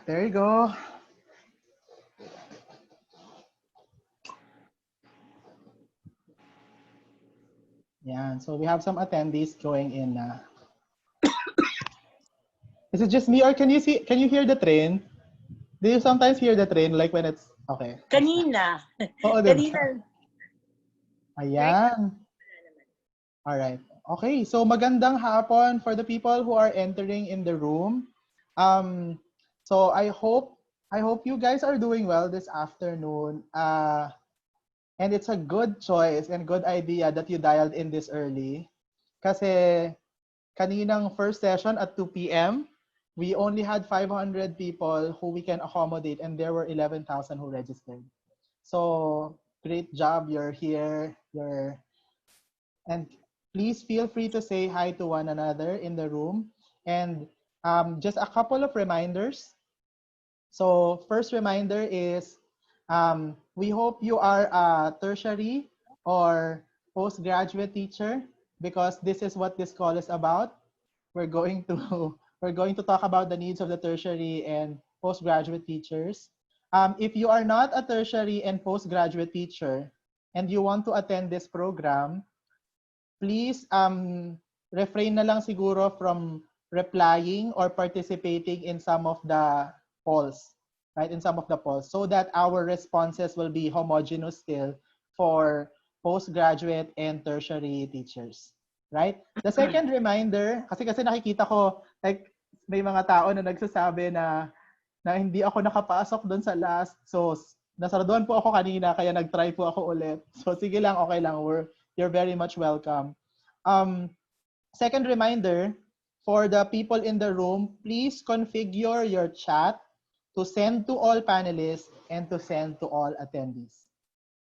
There you go. Yeah, so we have some attendees going in na. Is it just me or can you hear the train? Do you sometimes hear the train like when it's okay? Kanina. Oo, diba? Kanina. Ayan. All right. Okay, so magandang hapon for the people who are entering in the room. So I hope you guys are doing well this afternoon. And it's a good choice and good idea that you dialed in this early. Kasi kaninang first session at 2 p.m., we only had 500 people who we can accommodate and there were 11,000 who registered. So great job, you're here. And please feel free to say hi to one another in the room. And just a couple of reminders. So first reminder is we hope you are a tertiary or postgraduate teacher because this is what this call is about. We're going to we're going to talk about the needs of the tertiary and postgraduate teachers. If you are not a tertiary and postgraduate teacher and you want to attend this program, please refrain na lang siguro from replying or participating in some of the polls, right? In some of the polls, so that our responses will be homogeneous still for postgraduate and tertiary teachers, right? The second reminder, kasi nakikita ko like may mga tao na nagsasabi na hindi ako nakapasok doon sa last. So nasaraduhan po ako kanina kaya nag-try po ako ulit. So sige lang, okay lang. You're very much welcome. Second reminder, for the people in the room, please configure your chat to send to all panelists and to send to all attendees.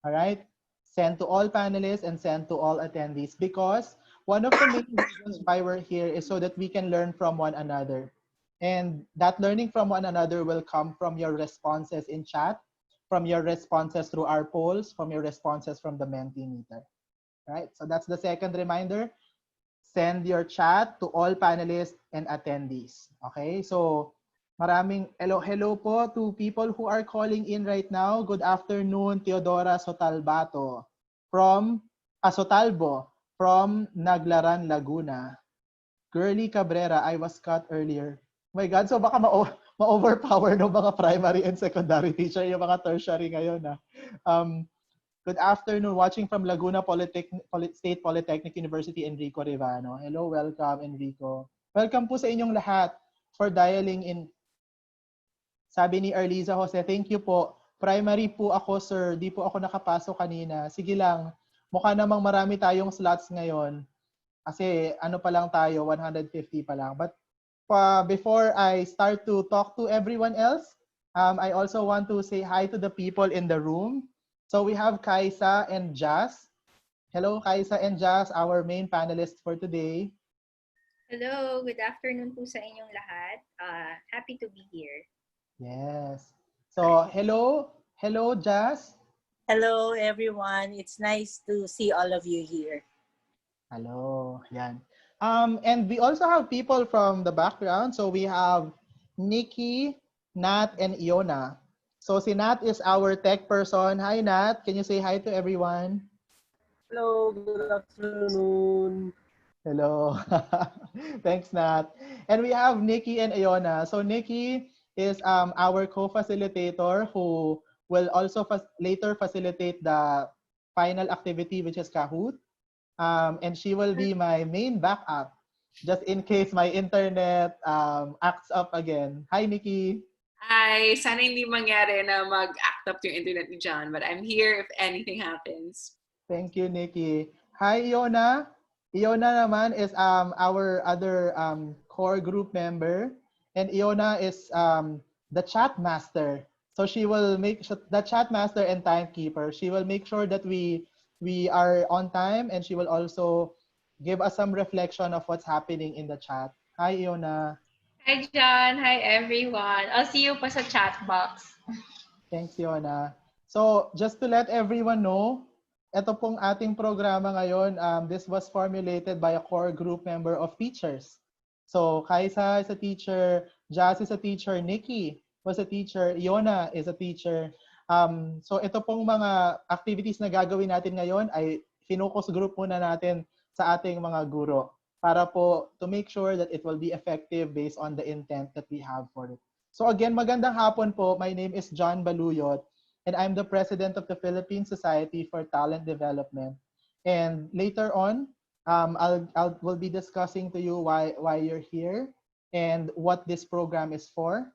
All right? Send to all panelists and send to all attendees because one of the main reasons why we're here is so that we can learn from one another. And that learning from one another will come from your responses in chat, from your responses through our polls, from your responses from the Mentimeter. Right? So that's the second reminder. Send your chat to all panelists and attendees. Okay? So maraming hello po to people who are calling in right now. Good afternoon, Teodora Sotalbato from Sotalbo from Naglaran, Laguna. Girly Cabrera, I was cut earlier. Oh my God, so baka ma-overpower ng mga primary and secondary teacher yung mga tertiary ngayon. Good afternoon, watching from Laguna State Polytechnic University, Enrico Rivano. Hello, welcome, Enrico. Welcome po sa inyong lahat for dialing in. Sabi ni Arliza Jose, thank you po. Primary po ako, sir. Di po ako nakapasok kanina. Sige lang, mukha namang marami tayong slots ngayon. Kasi ano pa lang tayo, 150 pa lang. But before I start to talk to everyone else, I also want to say hi to the people in the room. So we have Kaisa and Jazz. Hello, Kaisa and Jazz, our main panelists for today. Hello, good afternoon po sa inyong lahat. Happy to be here. Yes. So hello Jazz. Hello, everyone. It's nice to see all of you here. Hello. Yan. And we also have people from the background. So we have Nikki, Nat, and Iona. So si Nat is our tech person. Hi, Nat. Can you say hi to everyone? Hello, good afternoon. Hello. Thanks, Nat. And we have Nikki and Iona. So Nikki is our co-facilitator who will also later facilitate the final activity, which is Kahoot. And she will be my main backup just in case my internet acts up again. Hi, Nikki. Hi, sana hindi mangyari na mag-act up yung internet ni John, but I'm here if anything happens. Thank you, Nikki. Hi, Iona. Iona naman is our other core group member, and Iona is the chat master. So she will make the chat master and timekeeper. She will make sure that we are on time, and she will also give us some reflection of what's happening in the chat. Hi, Iona. Hi, John. Hi, everyone. I'll see you pa sa chat box. Thanks, Iona. So just to let everyone know, ito pong ating programa ngayon, this was formulated by a core group member of teachers. So Kaisa is a teacher, Jazz is a teacher, Nikki was a teacher, Iona is a teacher. So ito pong mga activities na gagawin natin ngayon ay finocus group muna natin sa ating mga guro para po to make sure that it will be effective based on the intent that we have for it. So again, magandang hapon po. My name is John Baluyot and I'm the president of the Philippine Society for Talent Development. And later on, will be discussing to you why you're here and what this program is for.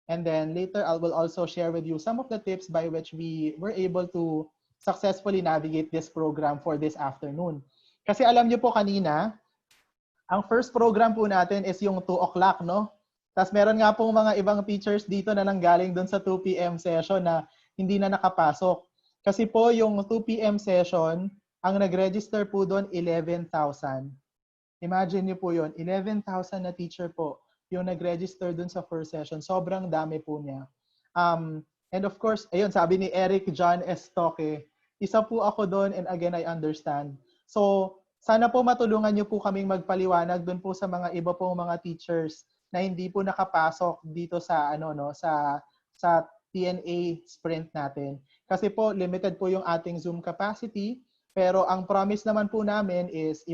And then later, I will also share with you some of the tips by which we were able to successfully navigate this program for this afternoon. Kasi alam niyo po kanina, ang first program po natin is yung 2 o'clock, no? Tapos meron nga pong mga ibang teachers dito na nanggaling doon sa 2 p.m. session na hindi na nakapasok. Kasi po yung 2 p.m. session, ang nag-register po doon 11,000. Imagine niyo po yun, 11,000 na teacher po yung nag-register dun sa first session. Sobrang dami po niya. And of course, ayun, sabi ni Eric John Estoque, isa po ako doon and again, I understand. So, sana po matulungan niyo po kaming magpaliwanag dun po sa mga iba pong mga teachers na hindi po nakapasok dito sa sa TNA sprint natin. Kasi po limited po yung ating Zoom capacity, pero ang promise naman po namin is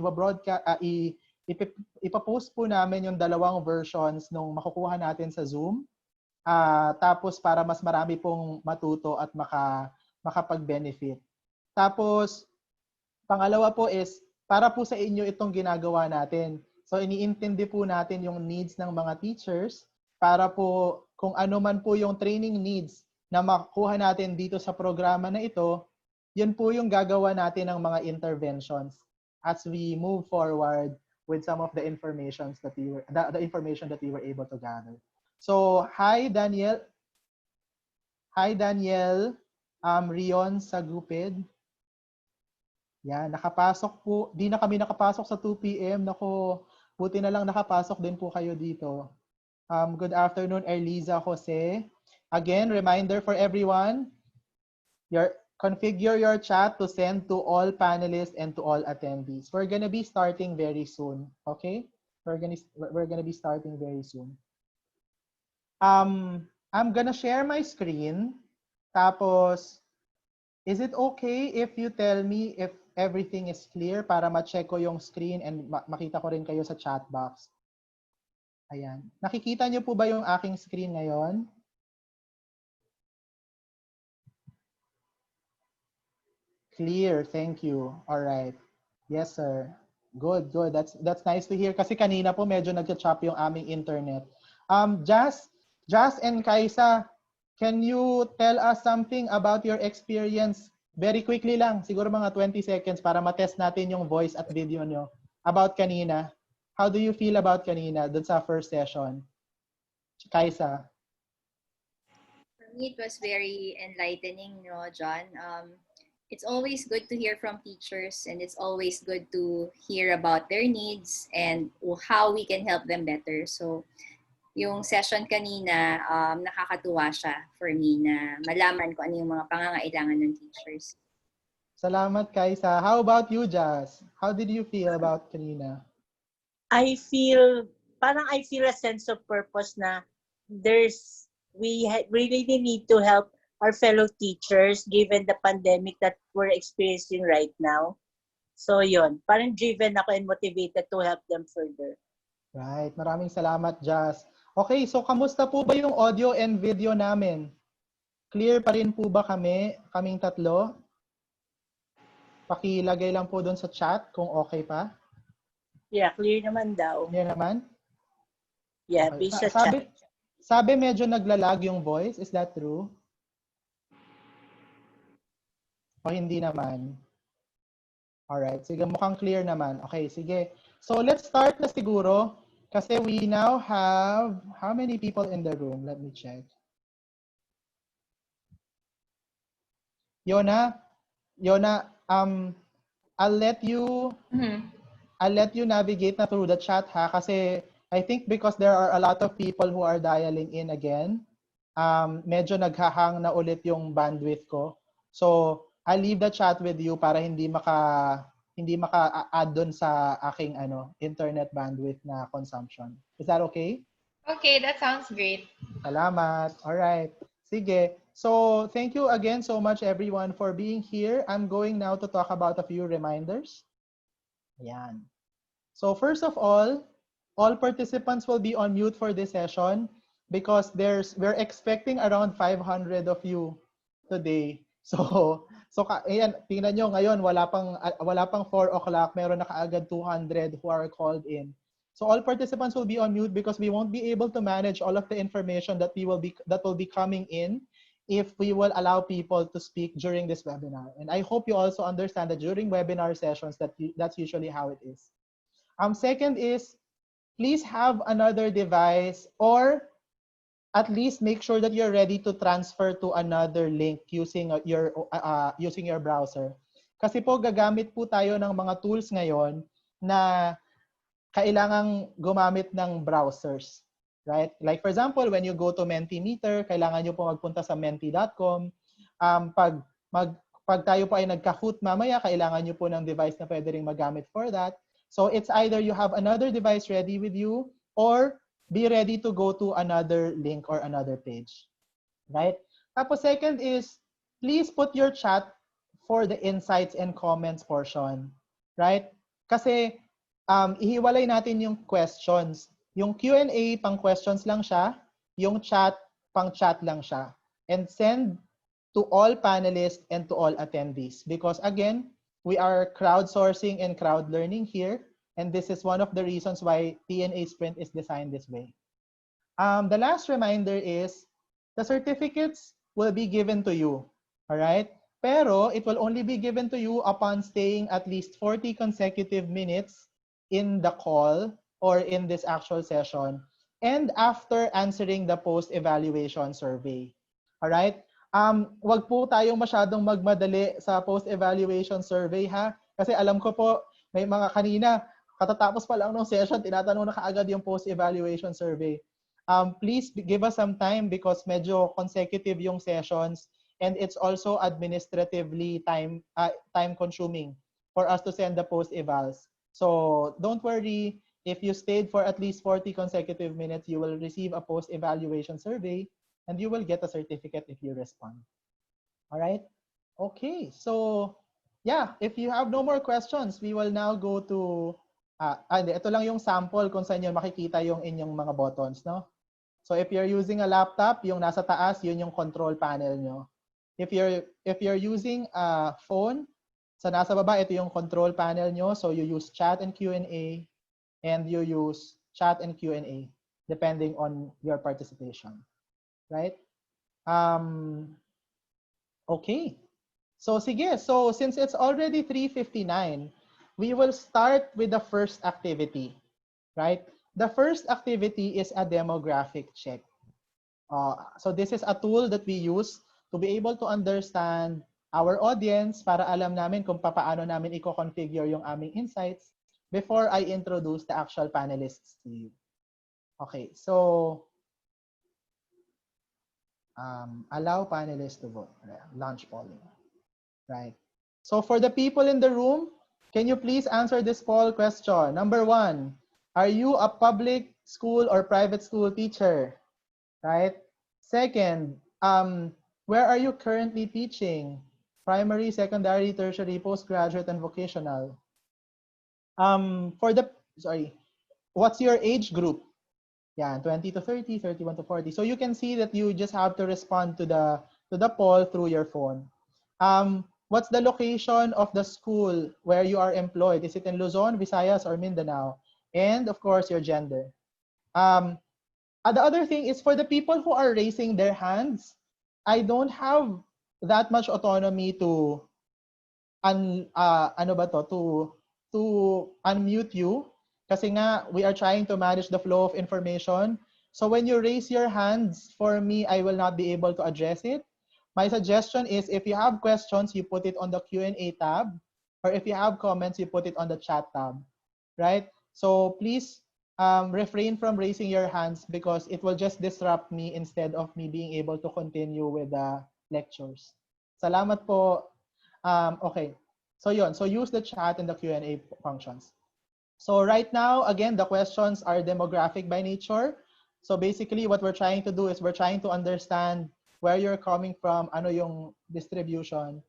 ipapost po namin yung 2 versions nung makukuha natin sa Zoom. Tapos para mas marami pong matuto at makapag-benefit. Tapos pangalawa po is para po sa inyo itong ginagawa natin. So iniintindi po natin yung needs ng mga teachers para po kung ano man po yung training needs na makuha natin dito sa programa na ito, yun po yung gagawa natin ng mga interventions as we move forward with some of the information that we were able to gather. So, hi Daniel. Hi Daniel. Rion Sagupid. Yan, nakapasok po. Di na kami nakapasok sa 2 p.m. Nako, buti na lang nakapasok din po kayo dito. Good afternoon, Erliza Jose. Again, reminder for everyone, configure your chat to send to all panelists and to all attendees. We're gonna be starting very soon, okay? We're gonna be starting very soon. I'm gonna share my screen. Tapos, is it okay if you tell me if everything is clear para ma-check ko yung screen and makita ko rin kayo sa chat box? Ayan. Nakikita niyo po ba yung aking screen ngayon? Clear, thank you. All right. Yes, sir. Good, good. That's nice to hear. Kasi kanina po medyo nag-chop yung aming internet. Jazz and Kaisa, can you tell us something about your experience? Very quickly lang, siguro mga 20 seconds para matest natin yung voice at video nyo about kanina. How do you feel about kanina dun sa first session? Kaisa. For me, it was very enlightening, John. It's always good to hear from teachers, and it's always good to hear about their needs and how we can help them better. So, yung session kanina, nakakatuwa siya for me na malaman ko ano yung mga pangangailangan ng teachers. Salamat, Kaisa. How about you, Jazz? How did you feel about kanina? I feel a sense of purpose na we really need to help our fellow teachers given the pandemic that we're experiencing right now. So yun, parang driven ako and motivated to help them further. Right. Maraming salamat, Jazz. Okay, so kamusta po ba yung audio and video namin? Clear pa rin po ba kaming tatlo? Pakilagay lang po doon sa chat kung okay pa. Yeah, clear naman daw. Clear naman? Yeah, Okay. please sa chat. Sabi medyo naglalag yung voice. Is that true? O hindi naman? Alright, sige, mukhang clear naman. Okay, sige. So let's start na siguro kasi we now have how many people in the room? Let me check. Yona, I'll let you navigate na through the chat ha kasi I think because there are a lot of people who are dialing in again, medyo naghahang na ulit yung bandwidth ko. So, I'll leave the chat with you para hindi maka-add doon sa aking internet bandwidth na consumption. Is that okay? Okay, that sounds great. Salamat. All right. Sige. So, thank you again so much everyone for being here. I'm going now to talk about a few reminders. Ayan. So, first of all participants will be on mute for this session because we're expecting around 500 of you today. Ayan, tingnan nyo ngayon wala pang 4 o'clock, meron na kaagad 200 who are called in. So all participants will be on mute because we won't be able to manage all of the information that will be coming in if we will allow people to speak during this webinar. And I hope you also understand that during webinar sessions that's usually how it is. Second is, please have another device or at least make sure that you're ready to transfer to another link using your browser. Kasi po gagamit po tayo ng mga tools ngayon na kailangang gumamit ng browsers, right? Like for example, when you go to Mentimeter, kailangan nyo po magpunta sa menti.com. Pag tayo po ay nagka-hoot mamaya, kailangan nyo po ng device na pwede ring magamit for that. So it's either you have another device ready with you or be ready to go to another link or another page, right? Tapos second is, please put your chat for the insights and comments portion, right? Kasi ihiwalay natin yung questions. Yung Q&A, pang questions lang siya. Yung chat, pang chat lang siya. And send to all panelists and to all attendees. Because again, we are crowdsourcing and crowd learning here. And this is one of the reasons why TNA Sprint is designed this way. The last reminder is, the certificates will be given to you. All right? Pero it will only be given to you upon staying at least 40 consecutive minutes in the call or in this actual session and after answering the post-evaluation survey. All right? Wag po tayong masyadong magmadali sa post-evaluation survey ha. Kasi alam ko po, may mga kanina, katatapos pa lang ng session, tinatanong na kaagad yung post-evaluation survey. Please give us some time because medyo consecutive yung sessions and it's also administratively time consuming for us to send the post-evals. So don't worry, if you stayed for at least 40 consecutive minutes, you will receive a post-evaluation survey and you will get a certificate if you respond. All right? Okay, so yeah, if you have no more questions, we will now go to, ito lang yung sample kung saan nyo makikita yung inyong mga buttons, no? So if you're using a laptop, yung nasa taas, yun yung control panel nyo. If you're using a phone, sa nasa baba, ito yung control panel nyo. So you use chat and Q&A and you use chat and Q&A depending on your participation, right? Okay. So sige, so since it's already 3:59, we will start with the first activity, right? The first activity is a demographic check. So this is a tool that we use to be able to understand our audience para alam namin kung paano namin i-configure yung aming insights before I introduce the actual panelists to you. Okay, so allow panelists to vote. Launch polling. Right. So for the people in the room, can you please answer this poll question? Number 1, are you a public school or private school teacher? Right. Second, where are you currently teaching? Primary, secondary, tertiary, postgraduate, and vocational. What's your age group? Yeah, 20 to 30, 31 to 40. So you can see that you just have to respond to the poll through your phone. What's the location of the school where you are employed? Is it in Luzon, Visayas, or Mindanao? And of course, your gender. The other thing is for the people who are raising their hands, I don't have that much autonomy to unmute you kasi nga we are trying to manage the flow of information. So when you raise your hands, for me, I will not be able to address it. My suggestion is if you have questions, you put it on the Q&A tab, or if you have comments, you put it on the chat tab, right? So please refrain from raising your hands because it will just disrupt me instead of me being able to continue with the lectures. Salamat po. Okay, so yun. So use the chat and the Q&A functions. So right now, again, the questions are demographic by nature. So basically, what we're trying to do is we're trying to understand where you're coming from, ano yung distribution.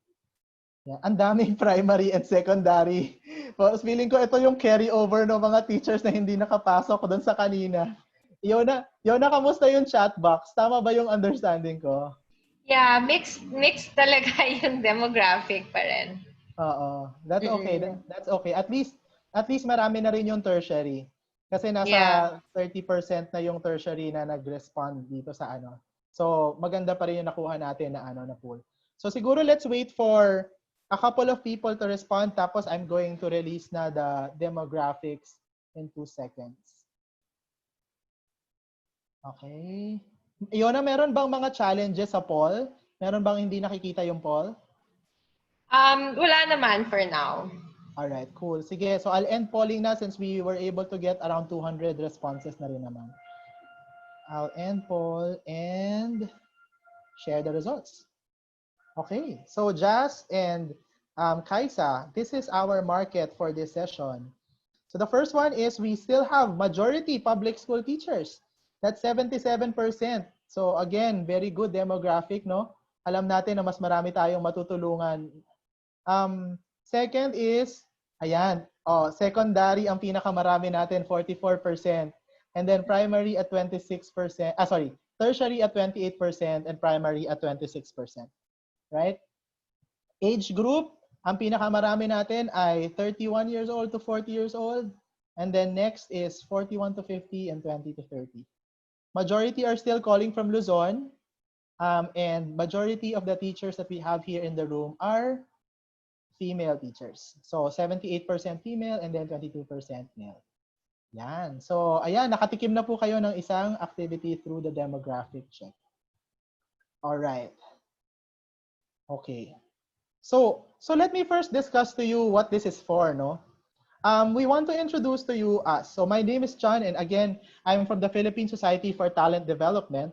Yeah. Ang daming primary and secondary. Well, feeling ko ito yung carry over ng mga teachers na hindi nakapasok doon sa kanina. Yona, kamusta yung chat box? Tama ba yung understanding ko? Yeah, mixed talaga yung demographic pa rin. Oo. That's okay. That's okay. At least marami na rin yung tertiary. Kasi nasa 30% na yung tertiary na nag-respond dito sa ano. So, maganda pa rin yung nakuha natin na pool. So, siguro let's wait for a couple of people to respond, tapos I'm going to release na the demographics in 2 seconds. Okay. Iona, meron bang mga challenges sa poll? Meron bang hindi nakikita yung poll? Wala naman for now. Alright, cool. Sige, so I'll end polling na since we were able to get around 200 responses na rin naman. I'll end poll and share the results. Okay, so Jazz and Kaisa, this is our market for this session. So the first one is we still have majority public school teachers. That's 77%. So again, very good demographic, no? Alam natin na mas marami tayong matutulungan. Second is, secondary ang pinakamarami natin, 44%. And then primary at 26%. Tertiary at 28% and primary at 26%. Right? Age group, ang pinakamarami natin ay 31 years old to 40 years old. And then next is 41 to 50 and 20 to 30. Majority are still calling from Luzon. And majority of the teachers that we have here in the room are female teachers. So 78% female and then 22% male. Yan. So ayan, nakatikim na po kayo ng isang activity through the demographic check. All right. Okay. So let me first discuss to you what this is for, no? We want to introduce to you us. So my name is John and again, I'm from the Philippine Society for Talent Development.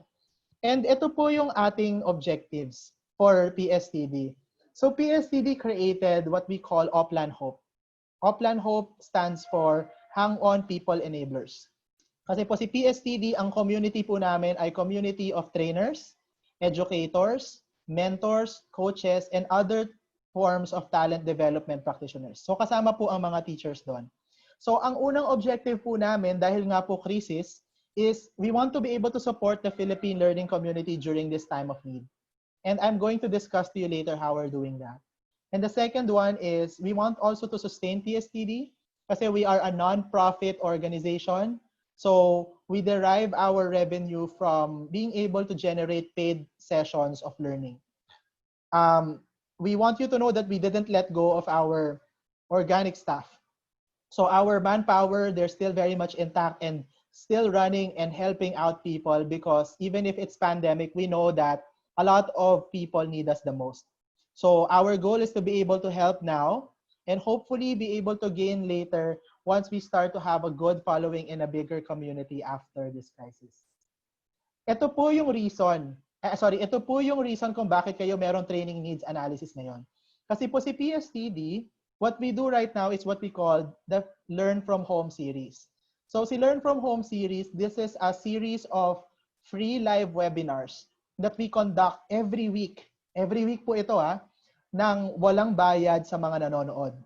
And ito po yung ating objectives for PSTD. So PSTD created what we call Oplan Hope. Oplan Hope stands for Hang On People Enablers. Kasi po si PSTD, ang community po namin ay community of trainers, educators, mentors, coaches, and other forms of talent development practitioners. So kasama po ang mga teachers doon. So ang unang objective po namin, dahil nga po crisis, is we want to be able to support the Philippine learning community during this time of need. And I'm going to discuss to you later how we're doing that. And the second one is we want also to sustain PSTD kasi we are a non-profit organization. So we derive our revenue from being able to generate paid sessions of learning. We want you to know that we didn't let go of our organic staff. So our manpower, they're still very much intact and still running and helping out people because even if it's pandemic, we know that a lot of people need us the most. So our goal is to be able to help now and hopefully be able to gain later once we start to have a good following in a bigger community after this crisis. Ito po yung reason kung bakit kayo meron training needs analysis ngayon. Kasi po si PSTD, what we do right now is what we call the Learn From Home series. So si Learn From Home series, this is a series of free live webinars that we conduct every week. Every week po ito nang walang bayad sa mga nanonood.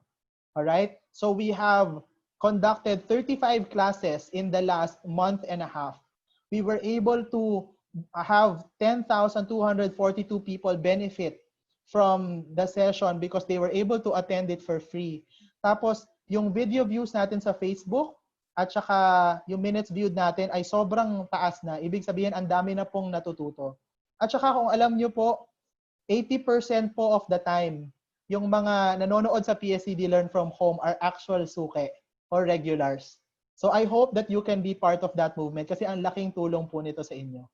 Alright? So we have conducted 35 classes in the last month and a half. We were able to have 10,242 people benefit from the session because they were able to attend it for free. Tapos, yung video views natin sa Facebook at saka yung minutes viewed natin ay sobrang taas na. Ibig sabihin, ang dami na pong natututo. At saka kung alam nyo po, 80% po of the time, yung mga nanonood sa PSCD Learn From Home are actual suke or regulars. So I hope that you can be part of that movement kasi ang laking tulong po nito sa inyo.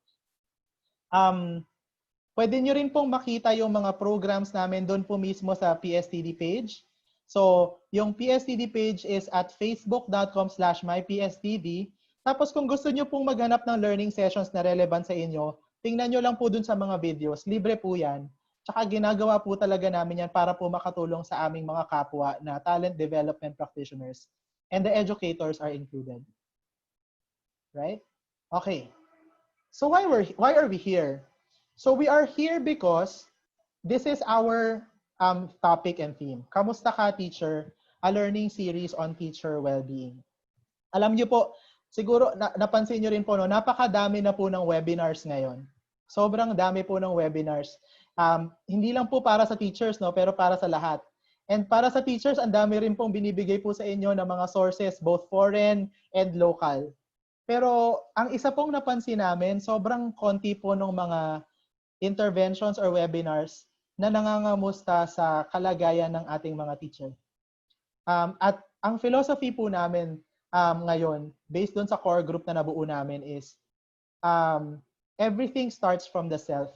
Pwede nyo rin pong makita yung mga programs namin doon po mismo sa PSTD page. So yung PSTD page is at facebook.com/mypstd. Tapos kung gusto nyo pong maghanap ng learning sessions na relevant sa inyo, tingnan nyo lang po dun sa mga videos. Libre po yan. Tsaka ginagawa po talaga namin yan para po makatulong sa aming mga kapwa na talent development practitioners. And the educators are included. Right? Okay. So why are we here? So we are here because this is our topic and theme. Kamusta ka, teacher? A learning series on teacher well-being. Alam niyo po, siguro napansin niyo rin po, no, napakadami na po ng webinars ngayon. Sobrang dami po ng webinars. Hindi lang po para sa teachers, no, pero para sa lahat. And para sa teachers, ang dami rin pong binibigay po sa inyo ng mga sources, both foreign and local. Pero ang isa pong napansin namin, sobrang konti po ng mga interventions or webinars na nangangamusta sa kalagayan ng ating mga teacher. At ang philosophy po namin ngayon, based dun sa core group na nabuo namin is, everything starts from the self.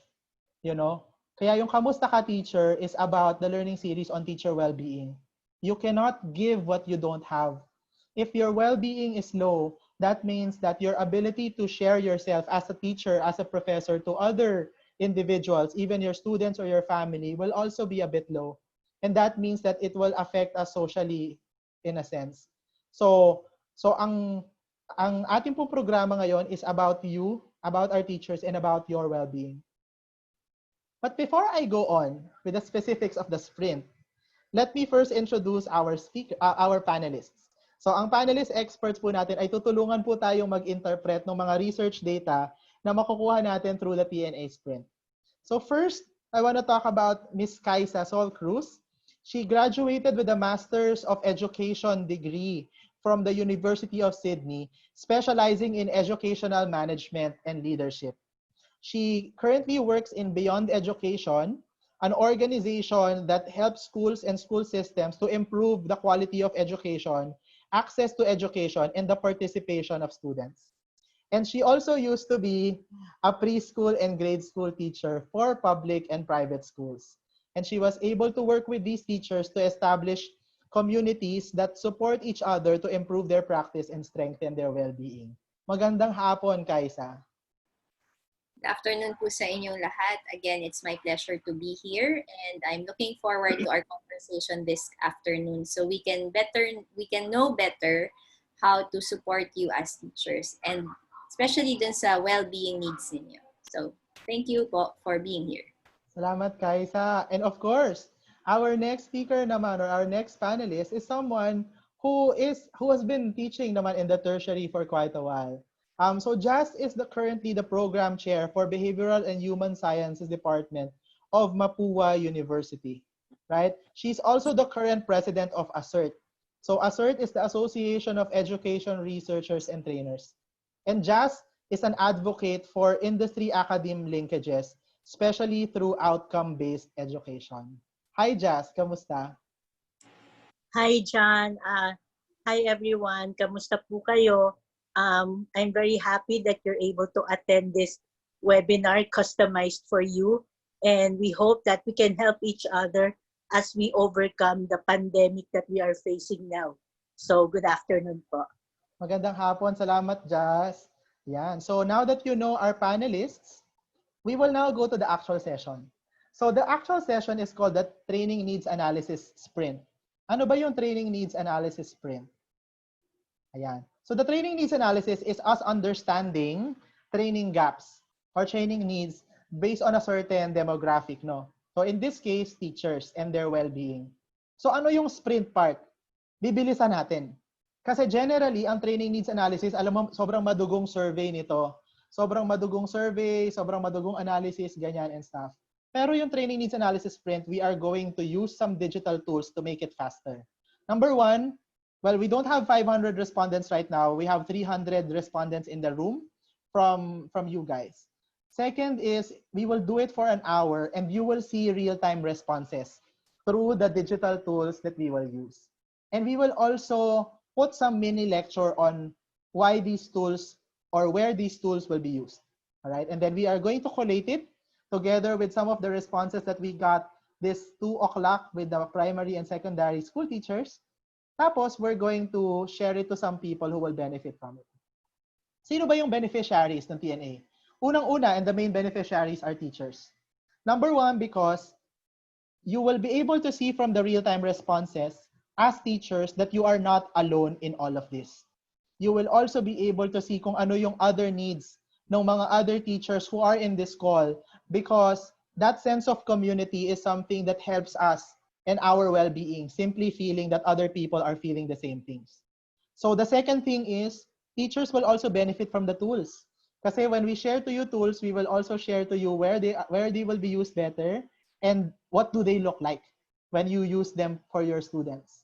You know? Kaya yung Kamusta Ka Teacher is about the learning series on teacher well-being. You cannot give what you don't have. If your well-being is low, that means that your ability to share yourself as a teacher, as a professor to other individuals, even your students or your family, will also be a bit low. And that means that it will affect us socially in a sense. So ang ating pong programa ngayon is about you, about our teachers, and about your well-being. But before I go on with the specifics of the sprint, let me first introduce our panelists. So ang panelist experts po natin ay tutulungan po tayong mag-interpret ng mga research data na makukuha natin through the TNA sprint. So first, I want to talk about Miss Kaisa Sol Cruz. She graduated with a Master's of Education degree from the University of Sydney, specializing in educational management and leadership. She currently works in Beyond Education, an organization that helps schools and school systems to improve the quality of education, access to education, and the participation of students. And she also used to be a preschool and grade school teacher for public and private schools. And she was able to work with these teachers to establish communities that support each other to improve their practice and strengthen their well-being. Magandang hapon, Kaisa. Good afternoon po sa inyong lahat. Again, it's my pleasure to be here and I'm looking forward to our conversation this afternoon so we can know better how to support you as teachers and especially dun sa well-being needs ninyo. So, thank you po for being here. Salamat, Kaisa. And of course, our next speaker naman or our next panelist is someone who has been teaching naman in the tertiary for quite a while. So Jazz is currently the program chair for Behavioral and Human Sciences Department of Mapua University, right? She's also the current president of ASSERT. So ASSERT is the Association of Education Researchers and Trainers. And Jazz is an advocate for industry-academe linkages, especially through outcome-based education. Hi Jazz, kamusta? Hi John. Hi everyone. Kamusta po kayo? I'm very happy that you're able to attend this webinar customized for you. And we hope that we can help each other as we overcome the pandemic that we are facing now. So good afternoon po. Magandang hapon. Salamat, Jazz. Yan. So now that you know our panelists, we will now go to the actual session. So the actual session is called the Training Needs Analysis Sprint. Ano ba yung Training Needs Analysis Sprint? Ayan. So the training needs analysis is us understanding training gaps or training needs based on a certain demographic, no? So in this case, teachers and their well-being. So ano yung sprint part? Bibilisan natin. Kasi generally, ang training needs analysis, alam mo, sobrang madugong survey nito. Sobrang madugong survey, sobrang madugong analysis, ganyan and stuff. Pero yung training needs analysis sprint, we are going to use some digital tools to make it faster. Number one, well, we don't have 500 respondents right now. We have 300 respondents in the room from you guys. Second is we will do it for an hour and you will see real-time responses through the digital tools that we will use. And we will also put some mini lecture on why these tools or where these tools will be used. All right. And then we are going to collate it together with some of the responses that we got this 2 o'clock with the primary and secondary school teachers. Tapos, we're going to share it to some people who will benefit from it. Sino ba yung beneficiaries ng TNA? Unang-una, and the main beneficiaries are teachers. Number one, because you will be able to see from the real-time responses as teachers that you are not alone in all of this. You will also be able to see kung ano yung other needs ng mga other teachers who are in this call, because that sense of community is something that helps us and our well-being, simply feeling that other people are feeling the same things. So the second thing is, teachers will also benefit from the tools. Kasi when we share to you tools, we will also share to you where they will be used better and what do they look like when you use them for your students.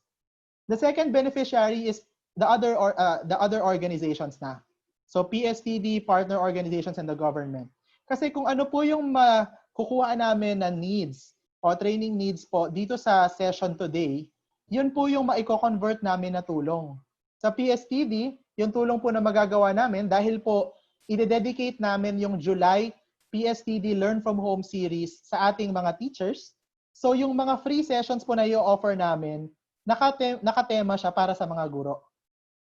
The second beneficiary is the other organizations na. So PSTD, partner organizations, and the government. Kasi kung ano po yung makukuha namin na needs o training needs po dito sa session today, yun po yung maiko-convert namin na tulong. Sa PSTD, yung tulong po na magagawa namin dahil po i-dedicate namin yung July PSTD Learn from Home series sa ating mga teachers. So yung mga free sessions po na i-offer namin, nakatema siya para sa mga guro.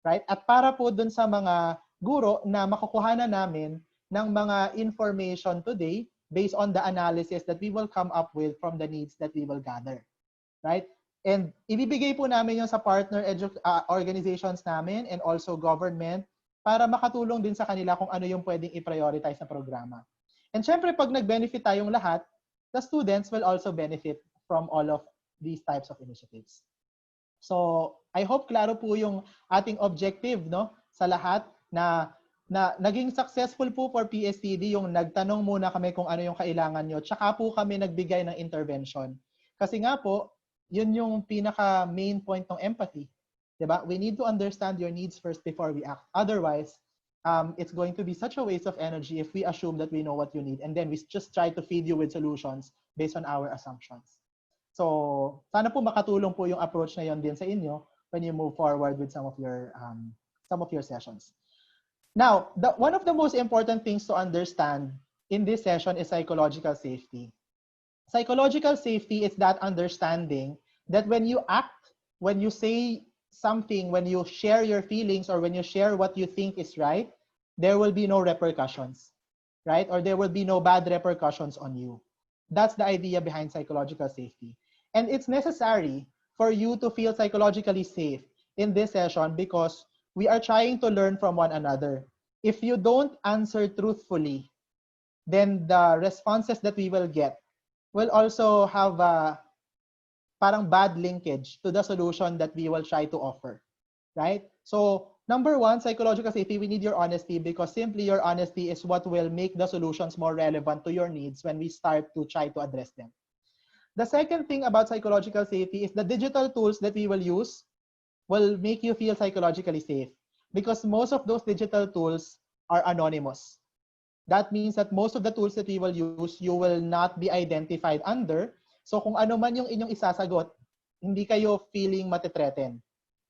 Right? At para po dun sa mga guro na makukuha na namin ng mga information today based on the analysis that we will come up with from the needs that we will gather. Right? And ibibigay po namin yung sa partner organizations namin and also government para makatulong din sa kanila kung ano yung pwedeng i-prioritize na programa. And syempre, pag nag-benefit tayong lahat, the students will also benefit from all of these types of initiatives. So, I hope klaro po yung ating objective, no, sa lahat na naging successful po for PSTD yung nagtanong muna kami kung ano yung kailangan nyo, tsaka po kami nagbigay ng intervention. Kasi nga po, yun yung pinaka main point ng empathy. Diba? We need to understand your needs first before we act. Otherwise, it's going to be such a waste of energy if we assume that we know what you need and then we just try to feed you with solutions based on our assumptions. So, sana po makatulong po yung approach na yun din sa inyo when you move forward with some of your sessions. Now, one of the most important things to understand in this session is psychological safety. Psychological safety is that understanding that when you act, when you say something, when you share your feelings or when you share what you think is right, there will be no repercussions, right? Or there will be no bad repercussions on you. That's the idea behind psychological safety. And it's necessary for you to feel psychologically safe in this session because we are trying to learn from one another. If you don't answer truthfully, then the responses that we will get will also have a parang bad linkage to the solution that we will try to offer, right? So, number one, psychological safety, we need your honesty because simply your honesty is what will make the solutions more relevant to your needs when we start to try to address them. The second thing about psychological safety is the digital tools that we will use will make you feel psychologically safe because most of those digital tools are anonymous. That means that most of the tools that we will use, you will not be identified under. So kung ano man yung inyong isasagot, hindi kayo feeling matithreaten.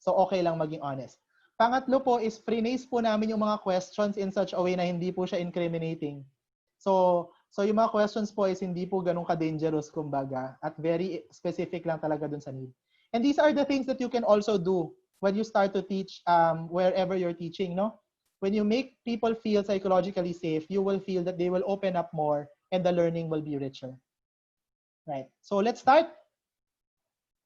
So okay lang maging honest. Pangatlo po is freeze po namin yung mga questions in such a way na hindi po siya incriminating. So yung mga questions po is hindi po ganun ka-dangerous kumbaga at very specific lang talaga dun sa need. And these are the things that you can also do when you start to teach wherever you're teaching, no? When you make people feel psychologically safe, you will feel that they will open up more and the learning will be richer. Right. So let's start.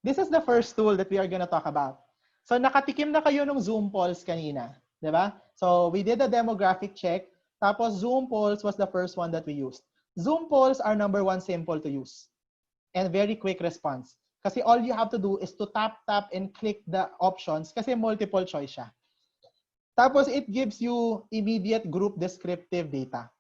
This is the first tool that we are going to talk about. So nakatikim na kayo ng Zoom polls kanina, di ba? So we did a demographic check, tapos Zoom polls was the first one that we used. Zoom polls are number one, simple to use and very quick response. Kasi all you have to do is to tap and click the options kasi multiple choice siya. Tapos it gives you immediate group descriptive data.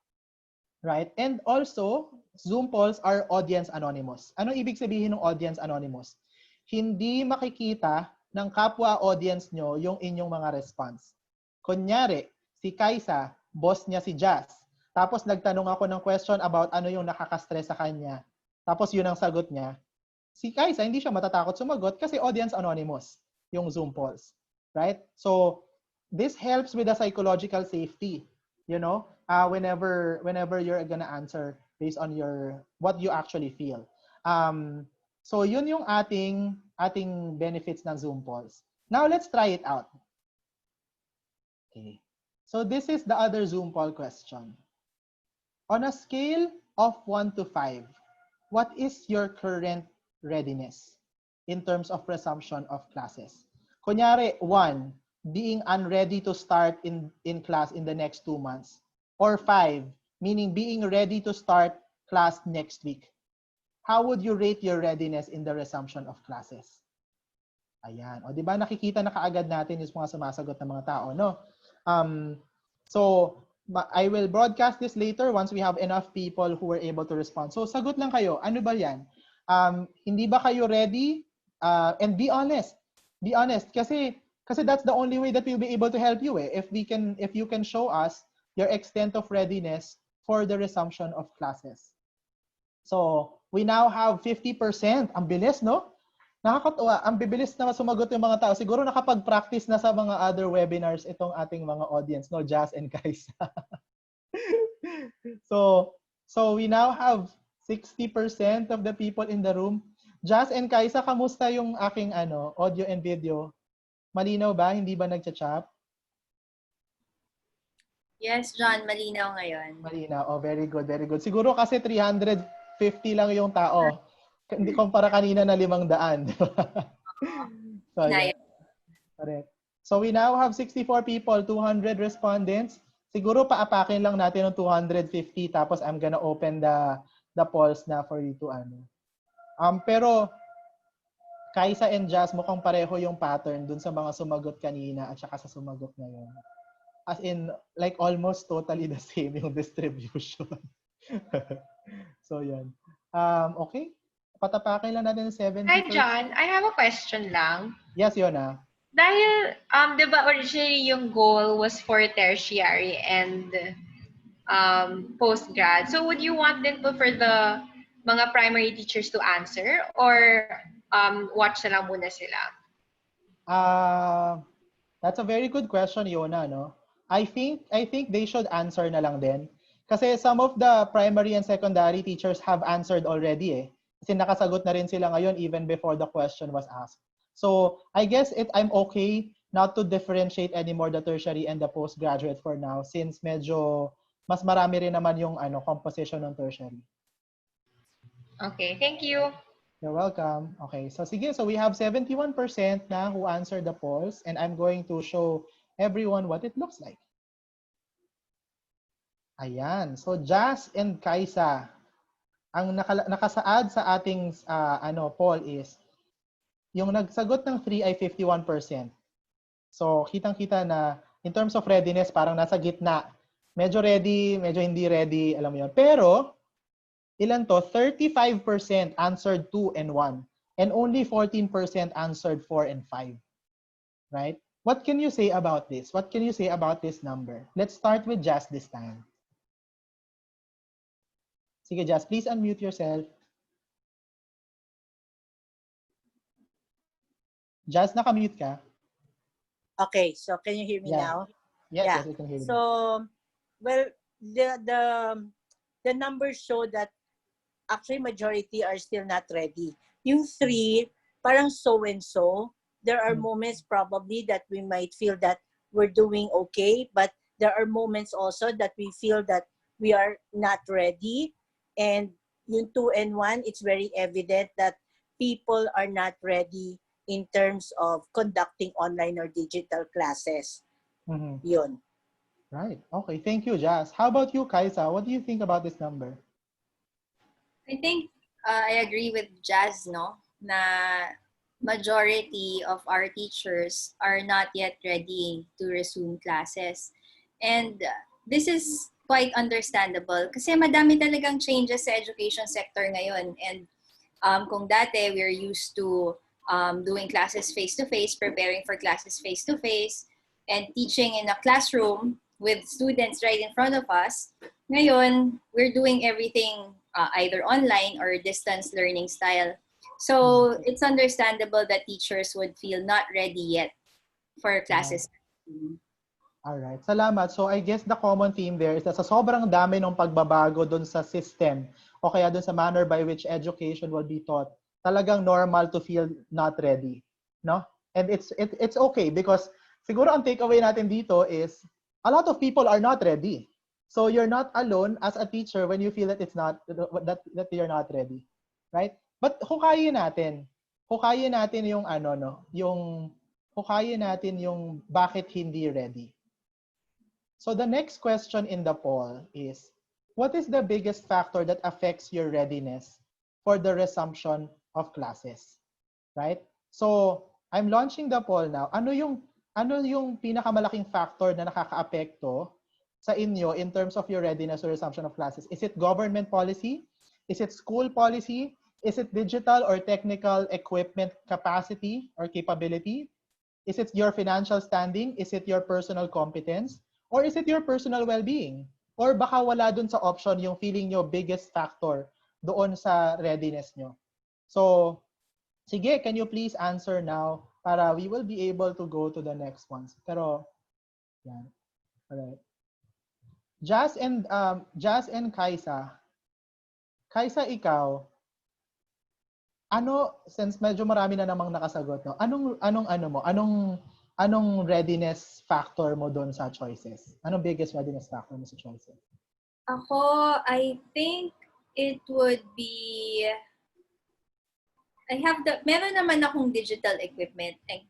Right? And also, Zoom polls are audience anonymous. Ano ibig sabihin ng audience anonymous? Hindi makikita ng kapwa audience nyo yung inyong mga response. Kunyari, si Kaisa, boss niya si Jazz. Tapos nagtanong ako ng question about ano yung nakaka-stress sa kanya. Tapos yun ang sagot niya. Si Kaisa, hindi siya matatakot sumagot kasi audience anonymous yung Zoom polls. Right? So, this helps with the psychological safety, you know, whenever you're gonna answer based on what you actually feel. So yun yung ating benefits ng Zoom polls. Now let's try it out. Okay. So this is the other Zoom poll question. On a scale of 1 to 5, what is your current readiness in terms of resumption of classes? Kunyari, 1, being unready to start in class in the next 2 months. or 5, meaning being ready to start class next week, how would you rate your readiness in the resumption of classes? Ayan. O, di ba nakikita na kaagad natin yung mga sumasagot ng mga tao, no? So, I will broadcast this later once we have enough people who were able to respond. So, sagot lang kayo. Ano ba yan? Hindi ba kayo ready? And be honest. Be honest. Kasi that's the only way that we'll be able to help you. If you can show us your extent of readiness for the resumption of classes. So, we now have 50%. Ang bilis, no? Nakakatuwa. Ang bibilis na sumagot yung mga tao. Siguro nakapag-practice na sa mga other webinars itong ating mga audience, no? Jazz and Kaisa. So we now have 60% of the people in the room. Jazz and Kaisa, kamusta yung aking audio and video? Malinaw ba? Hindi ba nagcha-chop? Yes, John, malinaw ngayon. Malinaw. Oh, very good, very good. Siguro kasi 350 lang yung tao. Hindi kumpara kanina na 500. So, yeah. Correct. So we now have 64 people, 200 respondents. Siguro paapakin lang natin ng 250 tapos I'm gonna open the polls na for you to pero Kaisa and Jazz, mukhang pareho yung pattern dun sa mga sumagot kanina at saka sa sumagot ngayon. As in, like almost totally the same yung distribution. So yan. Okay. Patapakin lang natin 70%. Hi, John. I have a question lang. Yes, Yona. Dahil, di ba originally yung goal was for tertiary and postgrad. So would you want din po for the mga primary teachers to answer or watch na lang muna sila? That's a very good question, Yona, no? I think they should answer na lang din. Kasi some of the primary and secondary teachers have answered already Kasi nakasagot na rin sila ngayon even before the question was asked. So I guess I'm okay not to differentiate anymore the tertiary and the postgraduate for now since medyo mas marami rin naman yung composition ng tertiary. Okay, thank you. You're welcome. Okay, so sige, so we have 71% na who answered the polls and I'm going to show everyone what it looks like. Ayan, so Jazz and Kaisa, ang nakasaad sa ating poll is yung nagsagot ng 3 ay 51%. So kitang-kita na in terms of readiness parang nasa gitna. Medyo ready, medyo hindi ready, alam mo 'yon. Pero ilan to? 35% answered 2 and 1 and only 14% answered 4 and 5. Right? What can you say about this? What can you say about this number? Let's start with Jazz this time. Sige, Jazz, please unmute yourself. Jazz, naka-mute ka. Okay, so can you hear me now? Yes, we can hear you. So, well, the numbers show that actually majority are still not ready. Yung 3, parang so and so. There are moments probably that we might feel that we're doing okay, but there are moments also that we feel that we are not ready. And yung 2 and 1, it's very evident that people are not ready in terms of conducting online or digital classes. Yun. Right. Okay. Thank you, Jazz. How about you, Kaisa? What do you think about this number? I think I agree with Jazz, no? Na majority of our teachers are not yet ready to resume classes. And this is quite understandable kasi madami talagang changes sa education sector ngayon. And kung dati we're used to doing classes face-to-face, preparing for classes face-to-face, and teaching in a classroom with students right in front of us, ngayon, we're doing everything either online or distance learning style. So it's understandable that teachers would feel not ready yet for classes. Alright, salamat. So I guess the common theme there is that sa sobrang dami ng pagbabago dun sa system o kaya dun sa manner by which education will be taught, talagang normal to feel not ready, no? And it's okay because siguro ang takeaway natin dito is a lot of people are not ready. So you're not alone as a teacher when you feel that it's not that you're not ready, right? But hukayin natin yung hukayin natin yung bakit hindi ready. So the next question in the poll is, what is the biggest factor that affects your readiness for the resumption of classes? Right? So I'm launching the poll now. Ano yung pinakamalaking factor na nakakaapekto sa inyo in terms of your readiness or resumption of classes? Is it government policy? Is it school policy? Is it digital or technical equipment capacity or capability? Is it your financial standing? Is it your personal competence? Or is it your personal well-being? Or baka wala dun sa option yung feeling nyo biggest factor doon sa readiness nyo? So, sige, can you please answer now para we will be able to go to the next ones. Pero, yan. Alright. Jazz and Kaisa. Kaisa, ikaw, since medyo marami na namang nakasagot, no? Anong readiness factor mo doon sa choices? Anong biggest readiness factor mo sa choices? Ako, I think it would be, meron naman akong digital equipment and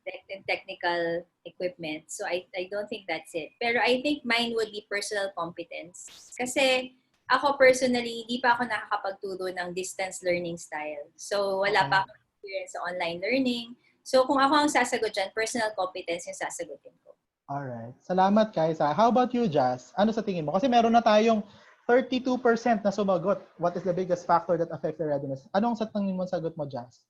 technical equipment. So I don't think that's it. Pero I think mine would be personal competence. Kasi ako personally, di pa ako nakakapagturo ng distance learning style. So wala pa akong experience sa online learning. So kung ako ang sasagot dyan, personal competence yung sasagutin ko. Alright. Salamat, Kaisa. How about you, Jazz? Ano sa tingin mo? Kasi meron na tayong 32% na sumagot. What is the biggest factor that affects the readiness? Anong sa tingin mo sagot mo, Jazz?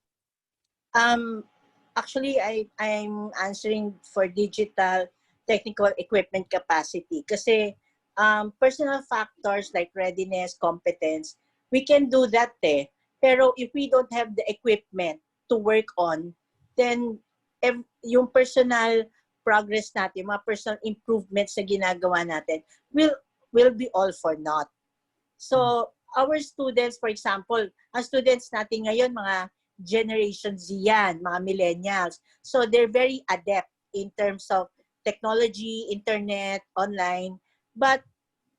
Actually, I'm answering for digital technical equipment capacity. Kasi personal factors like readiness, competence, we can do that Pero if we don't have the equipment to work on, then yung personal progress natin, mga personal improvements na ginagawa natin will be all for naught. So, our students, for example, ang students natin ngayon, mga Generation Z yan, mga millennials. So, they're very adept in terms of technology, internet, online, but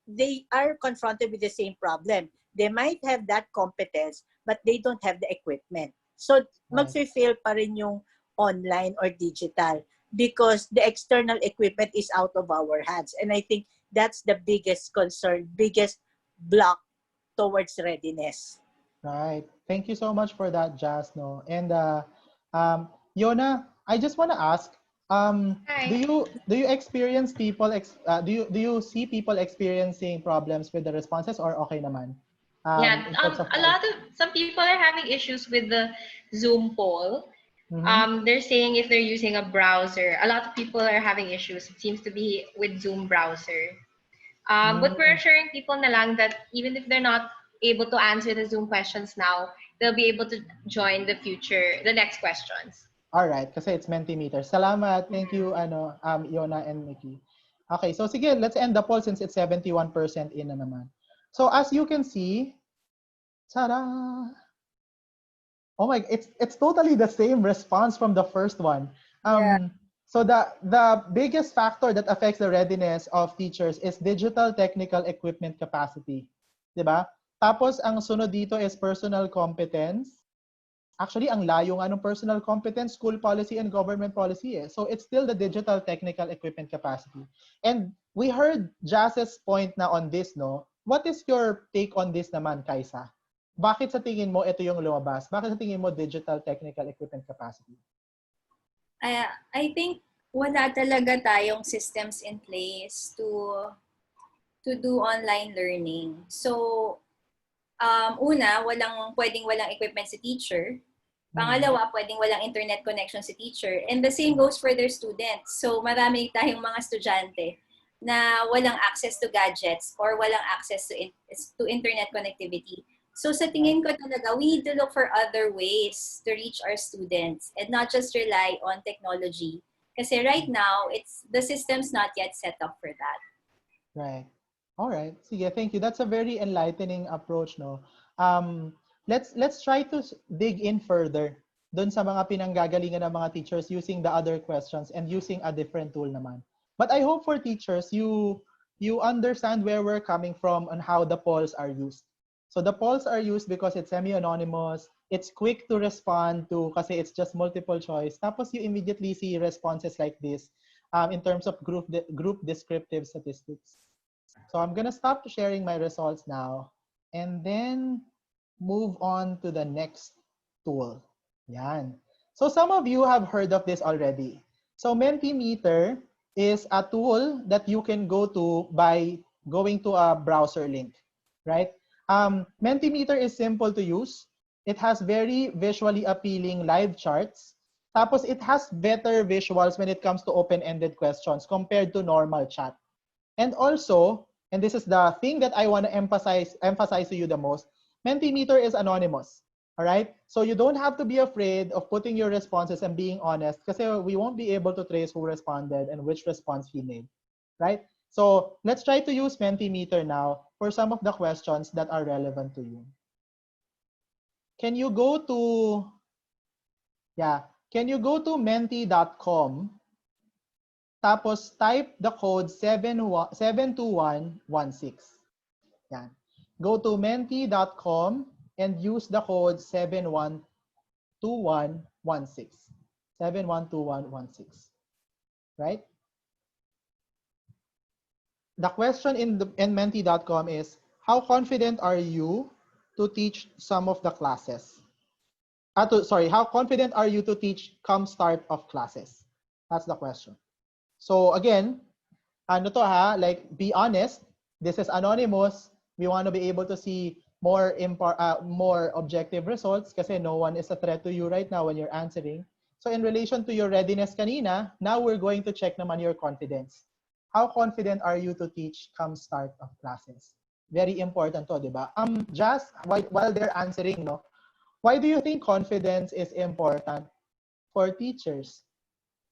they are confronted with the same problem. They might have that competence, but they don't have the equipment. So, mag-fail pa rin yung online or digital because the external equipment is out of our hands. And I think that's the biggest concern, biggest block towards readiness. Right. Thank you so much for that, Jazz. No, and Yona, I just want to ask, do you experience people? Do you see people experiencing problems with the responses, or okay naman? Some people are having issues with the Zoom poll. They're saying if they're using a browser, a lot of people are having issues. It seems to be with Zoom browser. But we're assuring people na lang that even if they're not able to answer the Zoom questions now, they'll be able to join the next questions. All right, kasi it's Mentimeter. Salamat. Thank you, Yona and Mickey. Okay, so sige, let's end the poll since it's 71% in na naman. So as you can see, tada! Oh my, it's totally the same response from the first one. So the biggest factor that affects the readiness of teachers is digital technical equipment capacity. Diba? Tapos ang sunod dito is personal competence. Actually, ang layo nga ng personal competence, school policy and government policy So it's still the digital technical equipment capacity. And we heard Jazz's point na on this, no? What is your take on this naman, Kaisa? Bakit sa tingin mo ito yung lumabas? Bakit sa tingin mo digital technical equipment capacity? I think wala talaga tayong systems in place to do online learning. So, una, pwedeng walang equipment si teacher. Pangalawa, pwedeng walang internet connection si teacher. And the same goes for their students. So, marami tayong mga estudyante na walang access to gadgets or walang access to internet connectivity. So sa tingin ko talaga, we need to look for other ways to reach our students and not just rely on technology. Kasi right now, the system's not yet set up for that. Right. All right. Sige, thank you. That's a very enlightening approach, no? Let's try to dig in further dun sa mga pinanggagalingan ng mga teachers using the other questions and using a different tool naman. But I hope for teachers, you understand where we're coming from and how the polls are used. So the polls are used because it's semi-anonymous, it's quick to respond to kasi it's just multiple choice. Tapos you immediately see responses like this. in terms of group descriptive statistics. So I'm gonna stop sharing my results now and then move on to the next tool. Yan. So some of you have heard of this already. So Mentimeter is a tool that you can go to by going to a browser link, right? Mentimeter is simple to use. It has very visually appealing live charts. Tapos it has better visuals when it comes to open-ended questions compared to normal chat. And also, and this is the thing that I want to emphasize to you the most, Mentimeter is anonymous. All right? So you don't have to be afraid of putting your responses and being honest because we won't be able to trace who responded and which response he made. Right? So let's try to use Mentimeter now for some of the questions that are relevant to you. Can you go to, can you go to menti.com? Tapos type the code 72116. Yan. Go to menti.com and use the code 712116. 712116. Right? The question in menti.com is, how confident are you to teach some of the classes? How confident are you to teach come start of classes? That's the question. So again, be honest. This is anonymous. We want to be able to see more objective results kasi no one is a threat to you right now when you're answering. So in relation to your readiness kanina, now we're going to check naman your confidence. How confident are you to teach come start of classes? Very important to, di ba? Just while they're answering, no, why do you think confidence is important for teachers?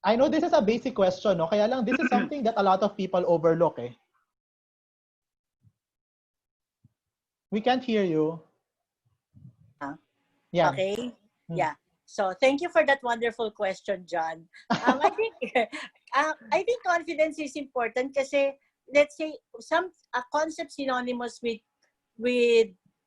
I know this is a basic question, no? Kaya lang, this is something that a lot of people overlook, eh. We can't hear you. Yeah. Okay. Yeah. So thank you for that wonderful question, John. I think confidence is important kasi let's say a concept synonymous with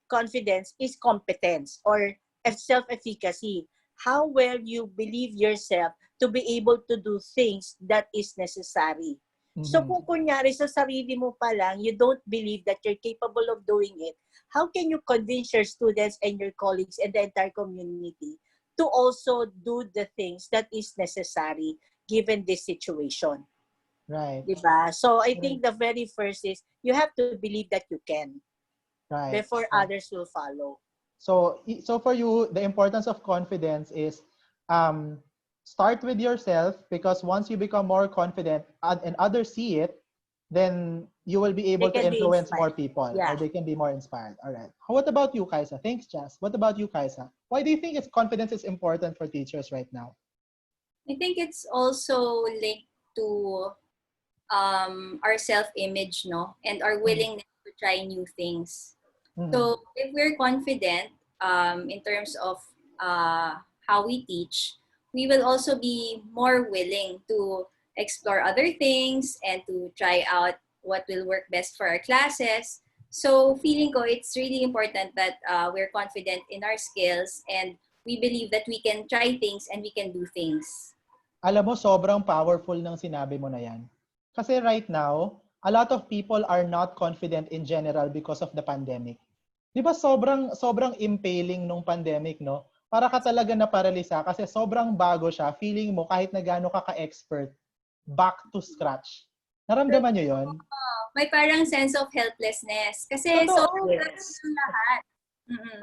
confidence is competence or self-efficacy. How well you believe yourself to be able to do things that is necessary. Mm-hmm. So kung kunyari sa sarili mo pa lang, you don't believe that you're capable of doing it, how can you convince your students and your colleagues and the entire community to also do the things that is necessary given this situation? Right. Diba? So I think the very first is you have to believe that you can. Right. Before others will follow. So for you, the importance of confidence is start with yourself, because once you become more confident and others see it, then you will be able to influence more people, or they can be more inspired. All right. What about you, Kaisa? Thanks, Jazz. What about you, Kaisa? Why do you think confidence is important for teachers right now? I think it's also linked to our self-image, no, and our willingness to try new things. So if we're confident in terms of how we teach, we will also be more willing to explore other things and to try out what will work best for our classes. So feeling ko, it's really important that we're confident in our skills and we believe that we can try things and we can do things. Alam mo, sobrang powerful ng sinabi mo na yan. Kasi right now, a lot of people are not confident in general because of the pandemic. Di ba sobrang impaling nung pandemic, no? Para ka talaga naparalisa kasi sobrang bago siya. Feeling mo kahit na gaano ka ka-expert, back to scratch. Naramdaman nyo yun? May parang sense of helplessness. Kasi sobrang lahat.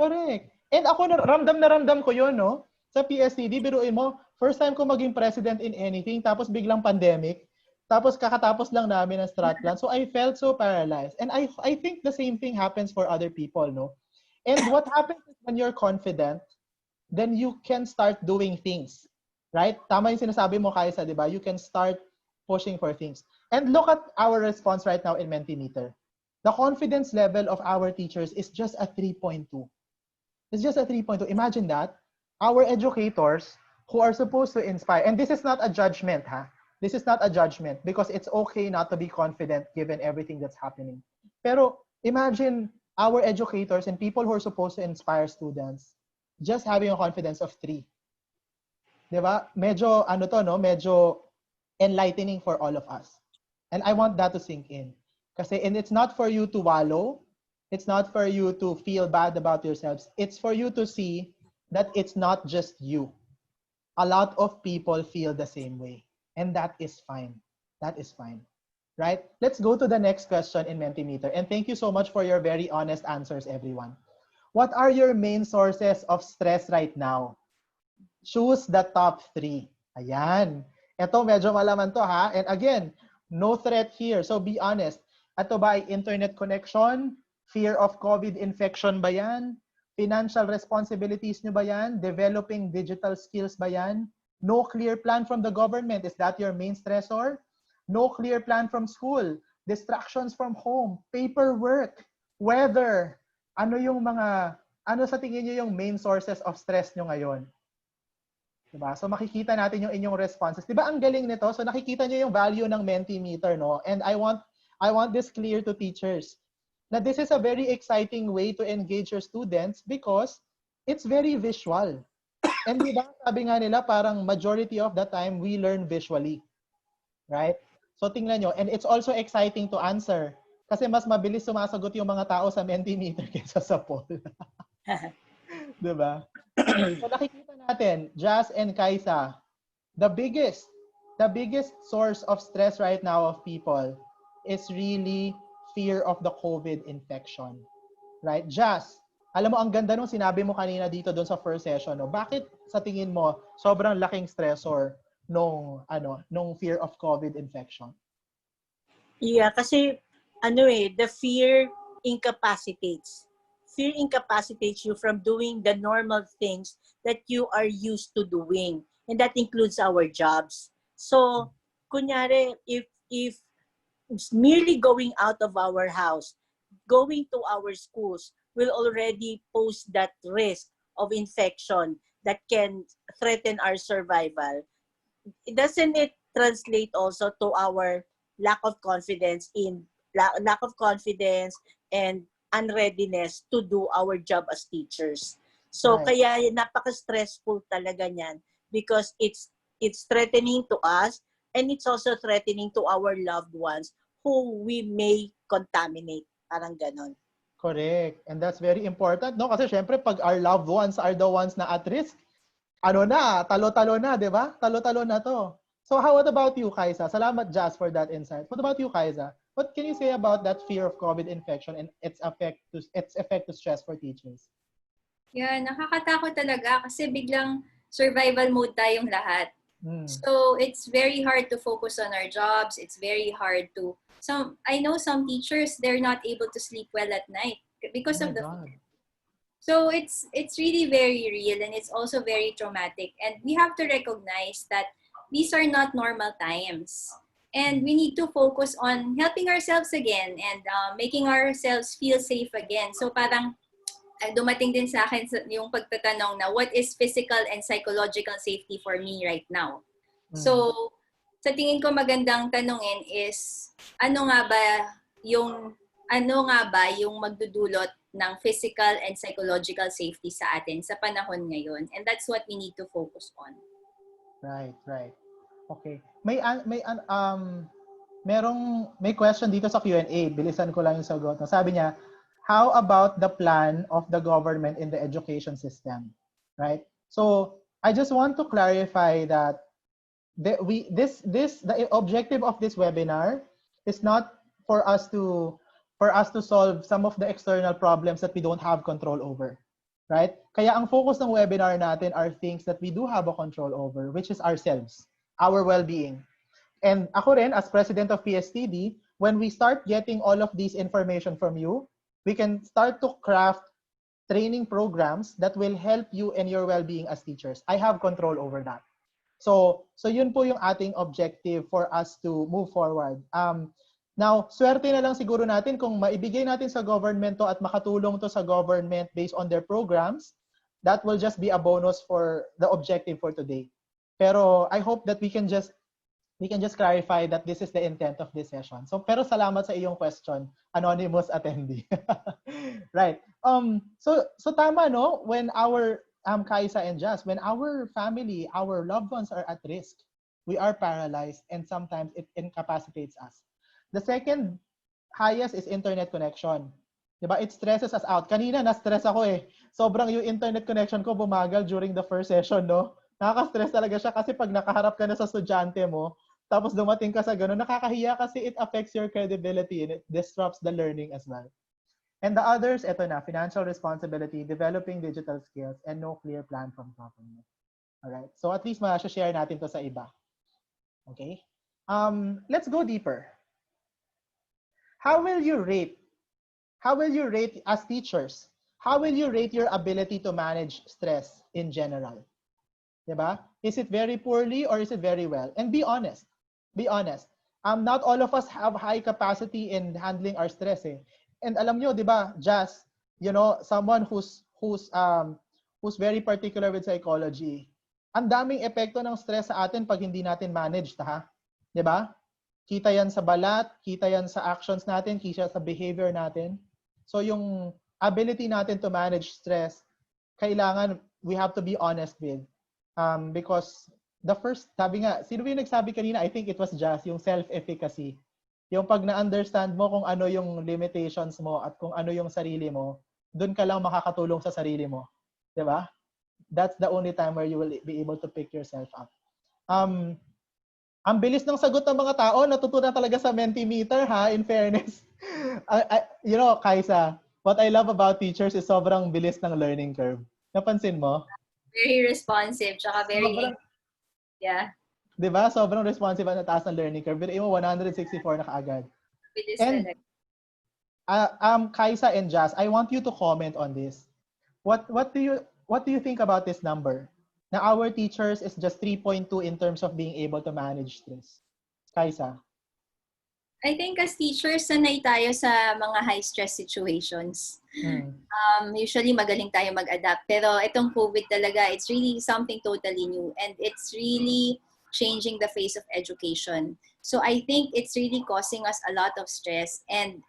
Correct. And ako, ramdam ko yun, no? Sa PSCD, biruin mo, first time ko maging president in anything, tapos biglang pandemic, tapos kakatapos lang namin ng strat plan. So I felt so paralyzed. And I think the same thing happens for other people, no? And what happens is when you're confident, then you can start doing things, right? Tama yung sinasabi mo, Kaisa, di ba? You can start pushing for things. And look at our response right now in Mentimeter. The confidence level of our teachers is just a 3.2. It's just a 3.2. Imagine that. Our educators who are supposed to inspire, and this is not a judgment, ha? This is not a judgment because it's okay not to be confident given everything that's happening. Pero imagine our educators and people who are supposed to inspire students just having a confidence of 3. Diba? Medyo, no? Medyo enlightening for all of us. And I want that to sink in. And it's not for you to wallow. It's not for you to feel bad about yourselves. It's for you to see that it's not just you. A lot of people feel the same way. And that is fine. That is fine. Right? Let's go to the next question in Mentimeter. And thank you so much for your very honest answers, everyone. What are your main sources of stress right now? Choose the top 3. Ayan. Ito, medyo malaman to ha. And again, no threat here. So be honest. Ito ba ay internet connection? Fear of COVID infection ba yan? Financial responsibilities nyo ba yan? Developing digital skills ba yan? No clear plan from the government. Is that your main stressor? No clear plan from school. Distractions from home. Paperwork. Weather. Ano sa tingin nyo yung main sources of stress nyo ngayon? Diba? So makikita natin yung inyong responses. Diba ang galing nito? So nakikita nyo yung value ng Mentimeter, no? And I want this clear to teachers. Na this is a very exciting way to engage your students because it's very visual. And diba, sabi nga nila, parang majority of the time we learn visually. Right? So tingnan nyo. And it's also exciting to answer. Kasi mas mabilis sumasagot yung mga tao sa Mentimeter kaysa sa poll. Diba? So nakikita natin, Jazz and Kaisa, the biggest source of stress right now of people is really fear of the COVID infection. Right? Jazz, alam mo, ang ganda nung sinabi mo kanina dito doon sa first session. No? Bakit sa tingin mo sobrang laking stressor nung fear of COVID infection? Yeah, kasi the fear incapacitates. Fear incapacitates you from doing the normal things that you are used to doing. And that includes our jobs. So, kunyari, if merely going out of our house, going to our schools will already pose that risk of infection that can threaten our survival. Doesn't it translate also to our lack of confidence and unreadiness to do our job as teachers? So Right. Kaya napaka-stressful talaga niyan because it's threatening to us and it's also threatening to our loved ones who we may contaminate. Parang ganon. Correct. And that's very important, no? Kasi syempre, pag our loved ones are the ones na at risk, talo-talo na, di ba? Talo-talo na to. So how about you, Kaisa? Salamat, Jazz, for that insight. What about you, Kaisa? What can you say about that fear of COVID infection and its effect to stress for teachers? Yeah, nakakatakot talaga kasi biglang survival mode tayong lahat. So it's very hard to focus on our jobs. It's very hard to I know some teachers, they're not able to sleep well at night because of the fear. So it's really very real and it's also very traumatic. And we have to recognize that these are not normal times. And we need to focus on helping ourselves again and making ourselves feel safe again. So parang dumating din sa akin yung pagtatanong na what is physical and psychological safety for me right now? So, sa tingin ko magandang tanungin is ano nga ba yung magdudulot ng physical and psychological safety sa atin sa panahon ngayon, and that's what we need to focus on. Right. Okay. May question dito sa Q&A. Bilisan ko lang yung sagot. Sabi niya, how about the plan of the government in the education system? Right? So, I just want to clarify that the objective of this webinar is not for us to solve some of the external problems that we don't have control over. Right? Kaya ang focus ng webinar natin are things that we do have a control over, which is ourselves, our well-being. And ako rin, as president of PSTD, when we start getting all of these information from you, we can start to craft training programs that will help you in your well-being as teachers. I have control over that. So yun po yung ating objective for us to move forward. Now, swerte na lang siguro natin kung maibigay natin sa government to at makatulong to sa government based on their programs. That will just be a bonus for the objective for today. Pero I hope that we can just clarify that this is the intent of this session. So, pero salamat sa iyong question, anonymous attendee. Right. So tama, no? When our Kaisa and Jazz, when our family, our loved ones are at risk, we are paralyzed, and sometimes it incapacitates us. The second highest is internet connection. Diba? It stresses us out. Kanina, na-stress ako eh. Sobrang yung internet connection ko bumagal during the first session, no? Nakaka-stress talaga siya kasi pag nakaharap ka na sa estudyante mo, tapos dumating ka sa ganun, nakakahiya kasi it affects your credibility and it disrupts the learning as well. And the others, eto na, financial responsibility, developing digital skills, and no clear plan from government. Alright, so at least ma-share natin to sa iba. Okay? Let's go deeper. How will you rate as teachers? How will you rate your ability to manage stress in general? Diba? Is it very poorly or is it very well? And be honest. Be honest. Not all of us have high capacity in handling our stress eh. And alam nyo, diba, Jazz, you know, someone who's very particular with psychology, ang daming epekto ng stress sa atin pag hindi natin managed, ha? Diba? Kita yan sa balat, kita yan sa actions natin, kita sa behavior natin. So yung ability natin to manage stress, kailangan we have to be honest with. Because the first, sabi nga, sino yung nagsabi kanina? I think it was Jazz, yung self-efficacy. Yung pag na-understand mo kung ano yung limitations mo at kung ano yung sarili mo, dun ka lang makakatulong sa sarili mo. Diba? That's the only time where you will be able to pick yourself up. Ang bilis ng sagot ng mga tao, natutunan talaga sa Mentimeter, ha, in fairness. You know, Kaisa, what I love about teachers is sobrang bilis ng learning curve. Napansin mo? Very responsive, tsaka very, yeah. Diba? Sobrang responsive at nataas ng learning curve. Pero mo, 164 na kaagad. And, Kaisa and Jazz, I want you to comment on this. What do you think about this number? Na our teachers is just 3.2 in terms of being able to manage stress. Kaisa? I think as teachers, sanay tayo sa mga high-stress situations. Usually, magaling tayo mag-adapt. Pero itong COVID talaga, it's really something totally new. And it's really changing the face of education. So I think it's really causing us a lot of stress. And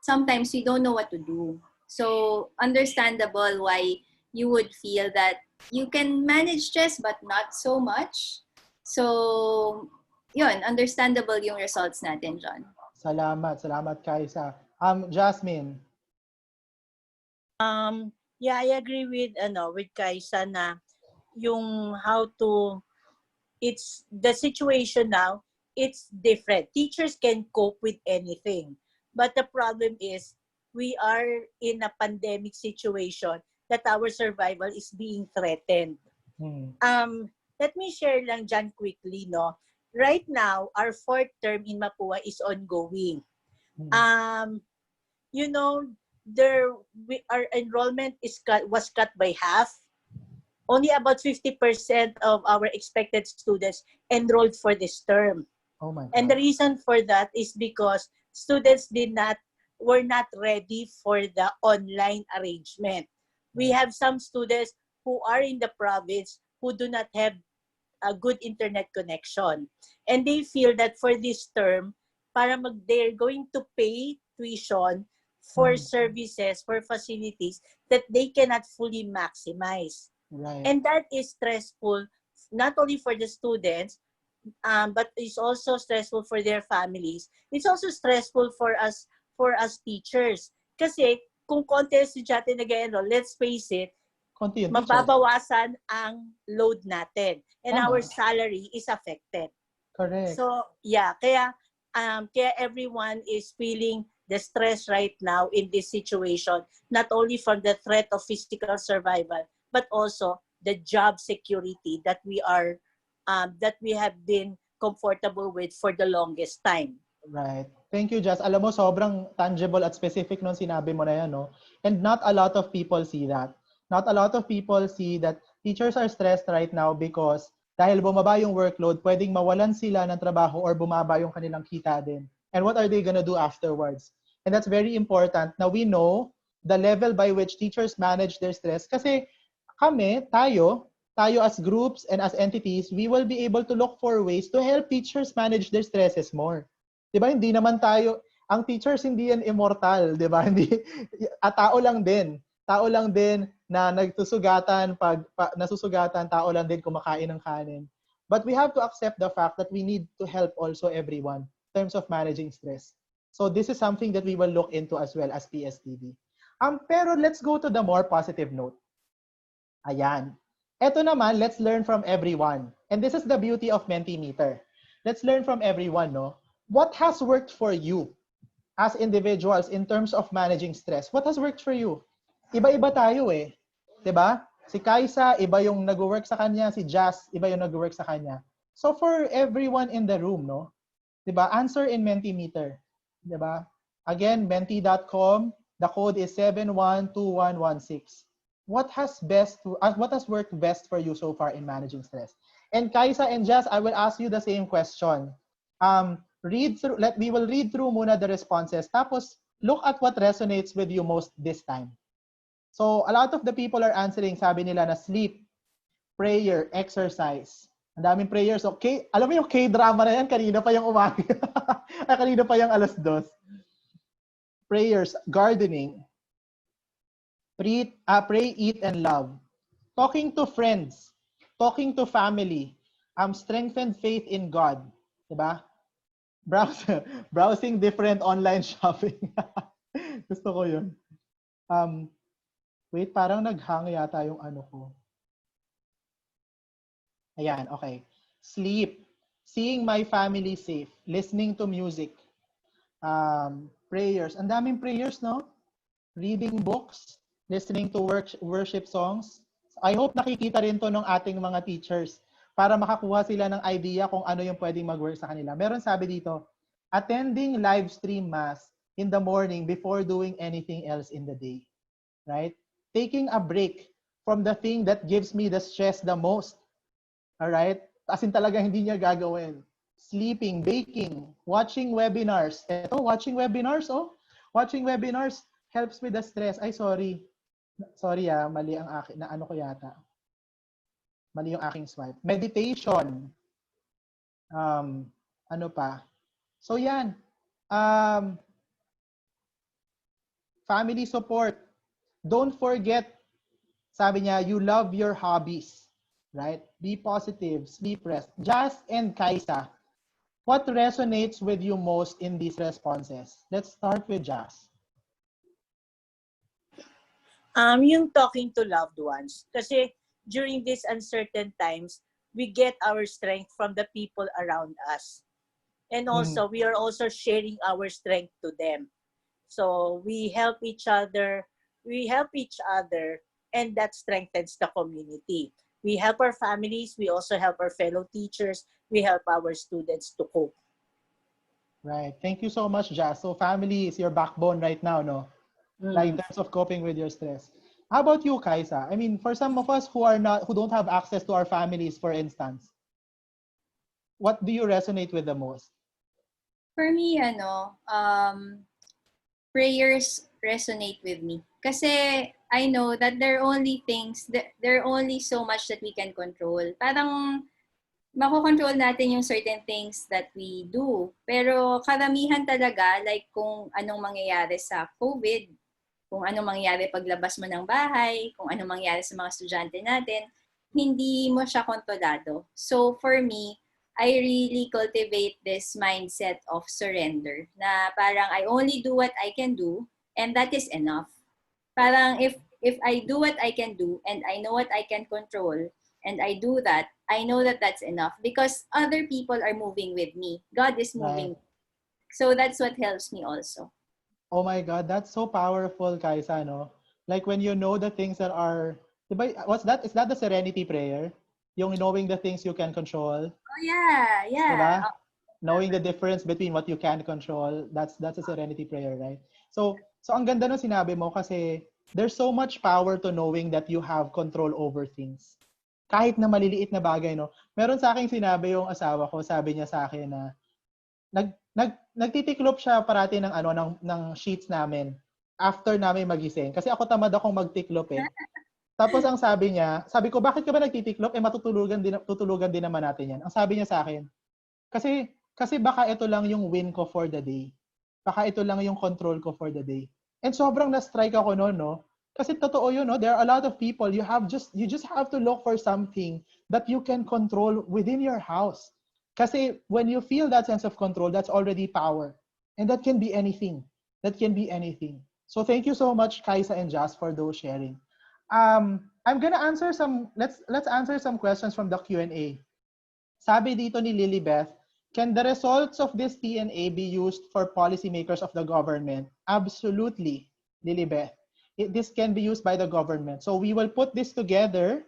sometimes we don't know what to do. So understandable why you would feel that you can manage stress but not so much. So, yun, understandable yung results natin, John. Salamat Kaisa. Jasmine. Yeah, I agree with Kaisa na yung how to, it's the situation now, it's different. Teachers can cope with anything. But the problem is we are in a pandemic situation that our survival is being threatened. Let me share lang dyan quickly, no? Right now, our fourth term in Mapua is ongoing. You know, our enrollment was cut by half. Only about 50% of our expected students enrolled for this term. Oh my God. And the reason for that is because students were not ready for the online arrangement. We have some students who are in the province who do not have a good internet connection. And they feel that for this term, they're going to pay tuition for services, for facilities that they cannot fully maximize. Right. And that is stressful, not only for the students, but it's also stressful for their families. It's also stressful for us teachers. Kasi kung konti estudyante nag-enroll, let's face it, mababawasan ang load natin. And our salary is affected. Correct. So, yeah, kaya everyone is feeling the stress right now in this situation, not only from the threat of physical survival, but also the job security that we have been comfortable with for the longest time. Right. Thank you, Jess. Alam mo, sobrang tangible at specific nung sinabi mo na yan, no? And not a lot of people see that. Not a lot of people see that teachers are stressed right now because dahil bumaba yung workload, pwedeng mawalan sila ng trabaho or bumaba yung kanilang kita din. And what are they gonna do afterwards? And that's very important na we know the level by which teachers manage their stress. Kasi tayo as groups and as entities, we will be able to look for ways to help teachers manage their stresses more. Diba? Hindi naman tayo, ang teachers hindi yan immortal, diba? Hindi, tao lang din. Tao lang din na nagsusugatan, nasusugatan, tao lang din kumakain ng kanin. But we have to accept the fact that we need to help also everyone in terms of managing stress. So this is something that we will look into as well as PSTV. Pero let's go to the more positive note. Ayan. Ito naman, let's learn from everyone. And this is the beauty of Mentimeter. Let's learn from everyone, no? What has worked for you as individuals in terms of managing stress? What has worked for you? Iba-iba tayo eh. 'Di ba? Si Kaisa, iba yung nag-work sa kanya. Si Jazz, iba yung nag-work sa kanya. So for everyone in the room, no? 'Di ba? Answer in Mentimeter. 'Di ba? Again, menti.com. The code is 712116. What has worked best for you so far in managing stress? And Kaisa and Jazz, I will ask you the same question. We will read through muna the responses. Tapos, look at what resonates with you most this time. So, a lot of the people are answering, sabi nila na sleep, prayer, exercise. Ang daming prayers. Okay, alam mo yung K-drama na yan, kanina pa yung umaga. Kanina pa yung 2:00. Prayers, gardening, pray, eat, and love. Talking to friends, talking to family, strengthen faith in God. Diba? Browsing different online shopping. Gusto ko yun. Wait, parang naghang yata yung ano ko. Ayan, okay. Sleep, seeing my family safe, listening to music, prayers. Ang daming prayers, no? Reading books, listening to worship songs. I hope nakikita rin to ng ating mga teachers para makakuha sila ng idea kung ano yung pwedeng mag-work sa kanila. Meron sabi dito, attending live stream mass in the morning before doing anything else in the day. Right? Taking a break from the thing that gives me the stress the most. All right? As in talaga hindi niya gagawin. Sleeping, baking, watching webinars. Ito, watching webinars, oh. Watching webinars helps with the stress. Ay, sorry. Sorry mali ang akin. Na ano ko yata. Mali yung aking swipe. Meditation. Ano pa? So yan. Family support. Don't forget, sabi niya, you love your hobbies. Right? Be positive, sleep, rest. Jazz and Kaisa, what resonates with you most in these responses? Let's start with Jazz. Yung talking to loved ones. Kasi during these uncertain times, we get our strength from the people around us. And also, we are also sharing our strength to them. So we help each other, and that strengthens the community. We help our families, we also help our fellow teachers, we help our students to cope. Right. Thank you so much, Jazz. So family is your backbone right now, no? Like in terms of coping with your stress. How about you, Kaisa? I mean, for some of us who don't have access to our families, for instance, what do you resonate with the most? For me, prayers resonate with me. Kasi I know that there are only so much that we can control. Parang makokontrol natin yung certain things that we do. Pero karamihan talaga, like kung anong mangyayari sa COVID, kung anong mangyayari paglabas mo ng bahay, kung anong mangyayari sa mga estudyante natin, hindi mo siya kontrolado. So for me, I really cultivate this mindset of surrender na parang I only do what I can do and that is enough. Parang if I do what I can do and I know what I can control and I do that, I know that that's enough because other people are moving with me. God is moving. Right. So that's what helps me also. Oh my God, that's so powerful, Kaisa, no? Like when you know the things that are, what's that? Is that the serenity prayer? Yung knowing the things you can control. Oh yeah. Diba? Knowing the difference between what you can control, that's a serenity prayer, right? So ang ganda ng sinabi mo kasi there's so much power to knowing that you have control over things. Kahit na maliliit na bagay, no? Meron sa akin sinabi yung asawa ko, sabi niya sa akin na nagtitiklop siya parati ng sheets namin after namin magising. Kasi ako tamad akong magtiklop eh. Tapos ang sabi niya, sabi ko, bakit ka ba nagtitiklop? Tutulugan din naman natin yan. Ang sabi niya sa akin, kasi baka ito lang yung win ko for the day. Baka ito lang yung control ko for the day. And sobrang na-strike ako noon, no? Kasi totoo yun, no? There are a lot of people, you just have to look for something that you can control within your house. Kasi when you feel that sense of control, that's already power. And that can be anything. That can be anything. So thank you so much, Kaisa and Jas, for those sharing. I'm gonna answer let's answer some questions from the Q&A. Sabi dito ni Lilibeth, can the results of this TNA be used for policymakers of the government? Absolutely, Lilibeth. This can be used by the government. So we will put this together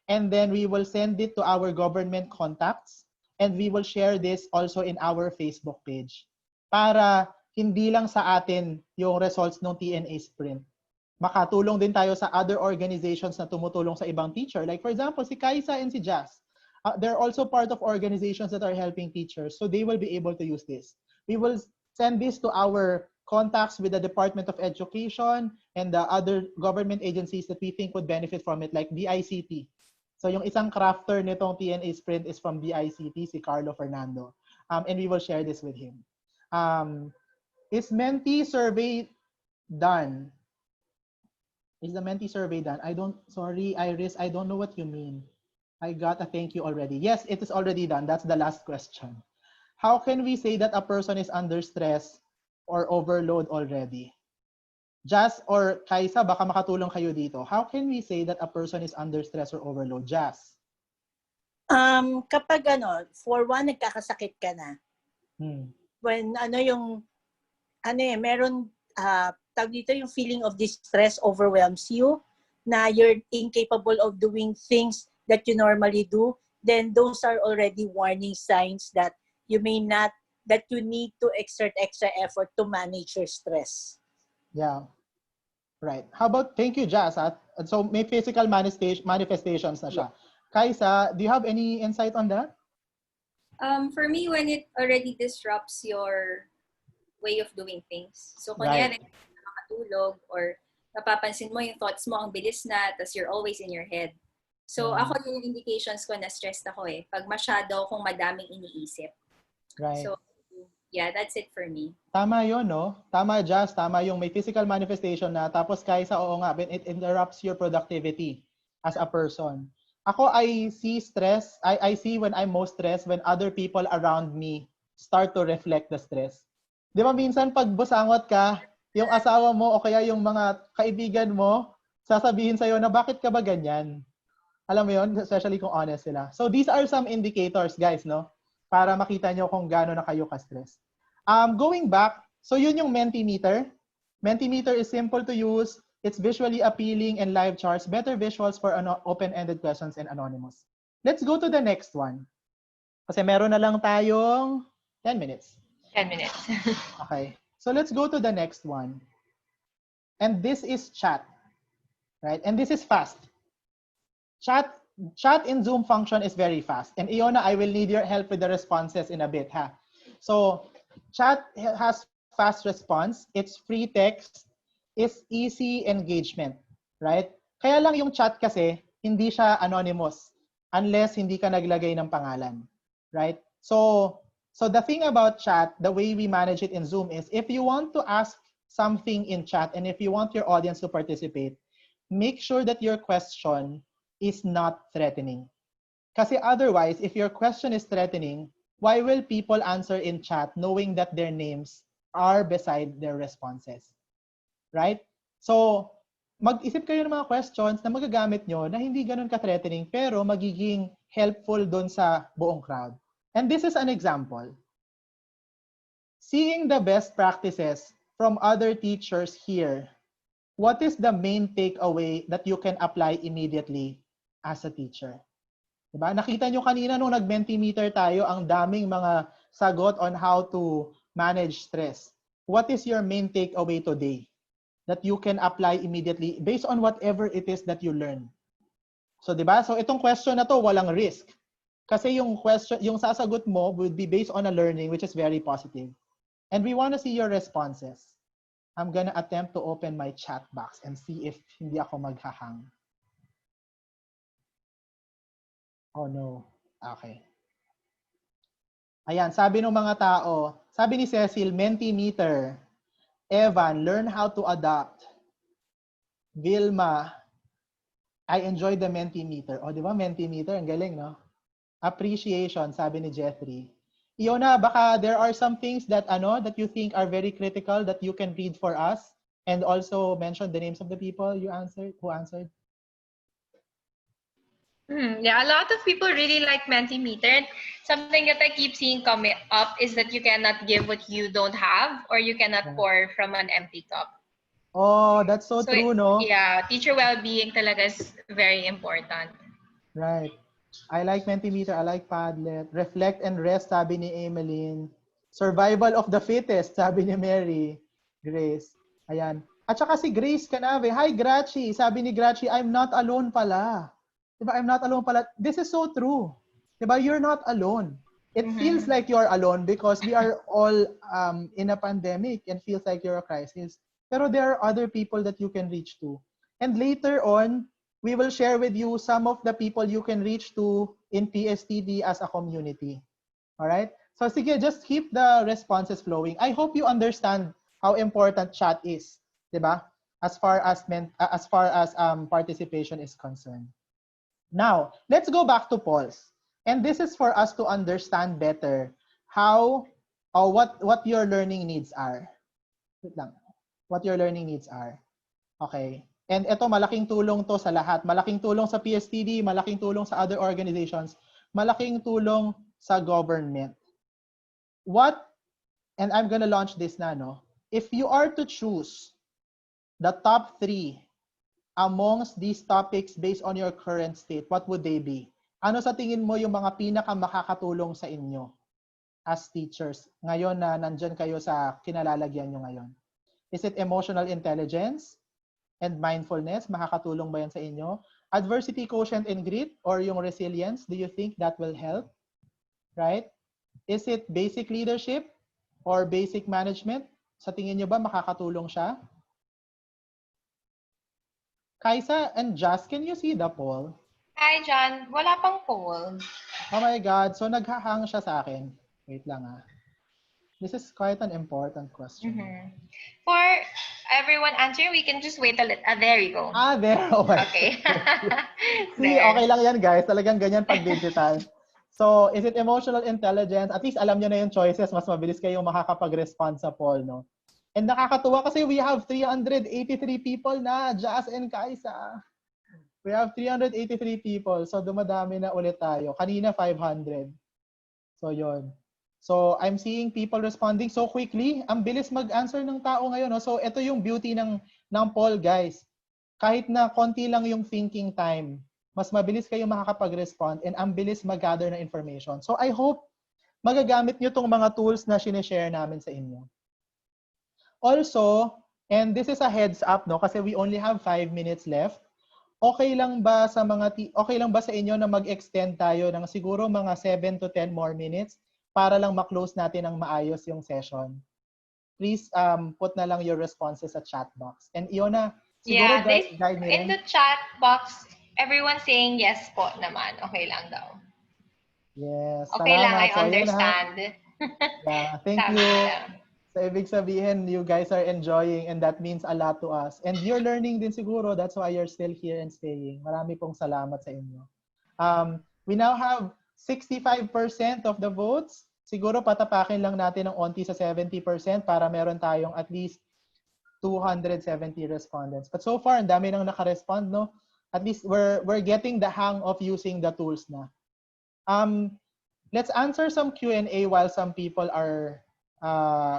and then we will send it to our government contacts and we will share this also in our Facebook page para hindi lang sa atin yung results ng TNA sprint. Makatulong din tayo sa other organizations na tumutulong sa ibang teacher. Like for example, si Kaisa and si Jazz. They're also part of organizations that are helping teachers. So they will be able to use this. We will send this to our contacts with the Department of Education and the other government agencies that we think would benefit from it, like BICT. So yung isang crafter nitong TNA Sprint is from BICT, si Carlo Fernando. And we will share this with him. Is Menti survey done? Is the Menti survey done? Sorry, Iris, I don't know what you mean. I got a thank you already. Yes, it is already done. That's the last question. How can we say that a person is under stress or overload already? Jazz or Kaisa, baka makatulong kayo dito. How can we say that a person is under stress or overload? Jazz? Kapag for one, nagkakasakit ka na. When meron, tawag dito, yung feeling of distress overwhelms you, na you're incapable of doing things that you normally do, then those are already warning signs that you need to exert extra effort to manage your stress. Yeah. Right. How about, thank you, Jazz. So may physical manifestations na siya. Kaisa, do you have any insight on that? For me, when it already disrupts your way of doing things. So kunyari, nakatulog or napapansin mo yung thoughts mo ang bilis na, tas you're always in your head. So ako yung indications ko na stressed ako pag masyado akong madaming iniisip. Right. So yeah, that's it for me. Tama yun, no? Tama, Jazz. Tama yung may physical manifestation na. Tapos Kaisa, oo nga, it interrupts your productivity as a person. Ako, I see stress. I see when I'm most stressed when other people around me start to reflect the stress. Di ba minsan pag busangot ka, yung asawa mo o kaya yung mga kaibigan mo, sasabihin sa'yo na bakit ka ba ganyan? Alam mo yun? Especially kung honest sila. So these are some indicators, guys, no? Para makita nyo kung gaano na kayo ka-stress. Going back, so yun yung Mentimeter. Mentimeter is simple to use. It's visually appealing and live charts. Better visuals for open-ended questions and anonymous. Let's go to the next one. Kasi meron na lang tayong 10 minutes. 10 minutes. Okay. So let's go to the next one. And this is chat. Right? And this is fast. Chat in Zoom function is very fast. And Iona, I will need your help with the responses in a bit. So chat has fast response. It's free text. It's easy engagement. Right? Kaya lang yung chat kasi, hindi siya anonymous unless hindi ka naglagay ng pangalan. Right? So the thing about chat, the way we manage it in Zoom is if you want to ask something in chat and if you want your audience to participate, make sure that your question is not threatening. Kasi otherwise, if your question is threatening, why will people answer in chat knowing that their names are beside their responses? Right? So, mag-isip kayo ng mga questions na magagamit nyo na hindi ganun ka-threatening pero magiging helpful dun sa buong crowd. And this is an example. Seeing the best practices from other teachers here, what is the main takeaway that you can apply immediately as a teacher? Diba? Nakita nyo kanina nung nag-Mentimeter tayo, ang daming mga sagot on how to manage stress. What is your main takeaway today that you can apply immediately based on whatever it is that you learn? So, diba? So, itong question na to, walang risk. Kasi yung sasagot mo would be based on a learning which is very positive. And we want to see your responses. I'm gonna attempt to open my chat box and see if hindi ako maghahang. Oh no. Okay. Ayan, sabi ng mga tao, sabi ni Cecil, Mentimeter. Evan, learn how to adapt. Vilma, I enjoyed the Mentimeter. O, di ba? Mentimeter, ang galing, no? Appreciation, sabi ni Jeffrey. Iona, baka there are some things that that you think are very critical that you can read for us and also mention the names of the people who answered. Yeah, a lot of people really like Mentimeter. Something that I keep seeing coming up is that you cannot give what you don't have, or you cannot pour from an empty cup. Oh, that's so So true, no? yeah, teacher well-being talaga is very important. Right. I like Mentimeter, I like Padlet. Reflect and rest, sabi ni Emeline. Survival of the fittest, sabi ni Mary. Grace. Ayan. At saka si Grace Canave. Hi, Grachi. Sabi ni Grachi, I'm not alone pala. Diba? I'm not alone pala. This is so true. Diba? You're not alone. It feels like you're alone because we are all in a pandemic and feels like you're a crisis. Pero there are other people that you can reach to. And later on, we will share with you some of the people you can reach to in PSTD as a community. All right? So sige, just keep the responses flowing. I hope you understand how important chat is, 'di ba? As far as participation is concerned. Now, let's go back to polls. And this is for us to understand better how or what your learning needs are. Wait lang. What your learning needs are. Okay. And ito, malaking tulong to sa lahat. Malaking tulong sa PSTD, malaking tulong sa other organizations, malaking tulong sa government. And I'm gonna launch this na, no? If you are to choose the top 3 amongst these topics based on your current state, what would they be? Ano sa tingin mo yung mga pinaka makakatulong sa inyo as teachers ngayon na nandyan kayo sa kinalalagyan nyo ngayon? Is it emotional intelligence and mindfulness? Makakatulong ba yan sa inyo? Adversity quotient and grit or yung resilience? Do you think that will help? Right? Is it basic leadership or basic management? Sa tingin nyo ba makakatulong siya? Kaisa and Jazz, can you see the poll? Hi, John. Wala pang poll. Oh my God. So naghahang siya sa akin. Wait lang ah. This is quite an important question. For everyone answering, we can just wait a little. There you go. There. Oh my Okay. See, okay lang yan guys. Talagang ganyan pag digital. So, is it emotional intelligence? At least alam nyo na yung choices. Mas mabilis kayong makakapag-respond sa poll, no? And nakakatuwa kasi we have 383 people na, Jazz and Kaisa. We have 383 people. So, dumadami na ulit tayo. Kanina, 500. So, yon. So, I'm seeing people responding so quickly. Ang bilis mag-answer ng tao ngayon. No? So, ito yung beauty ng poll, guys. Kahit na konti lang yung thinking time, mas mabilis kayo makakapag-respond and ang bilis mag-gather ng information. So, I hope magagamit nyo itong mga tools na sinishare namin sa inyo. Also, and this is a heads up, no, kasi we only have 5 minutes left. Okay lang ba sa inyo na mag-extend tayo ng siguro mga 7 to 10 more minutes para lang ma-close natin ng maayos yung session? Please put na lang your responses sa chat box. And Iona, siguro guide me rin. In the chat box, everyone's saying yes po naman. Okay lang daw. Yes. Okay lang, I So, understand. Yeah, thank you. So, ibig sabihin, you guys are enjoying and that means a lot to us. And you're learning din siguro. That's why you're still here and staying. Marami pong salamat sa inyo. We now have 65% of the votes. Siguro patapakin lang natin ng onti sa 70% para meron tayong at least 270 respondents. But so far, ang dami nang naka-respond, no? At least we're getting the hang of using the tools na. Let's answer some Q&A while some people are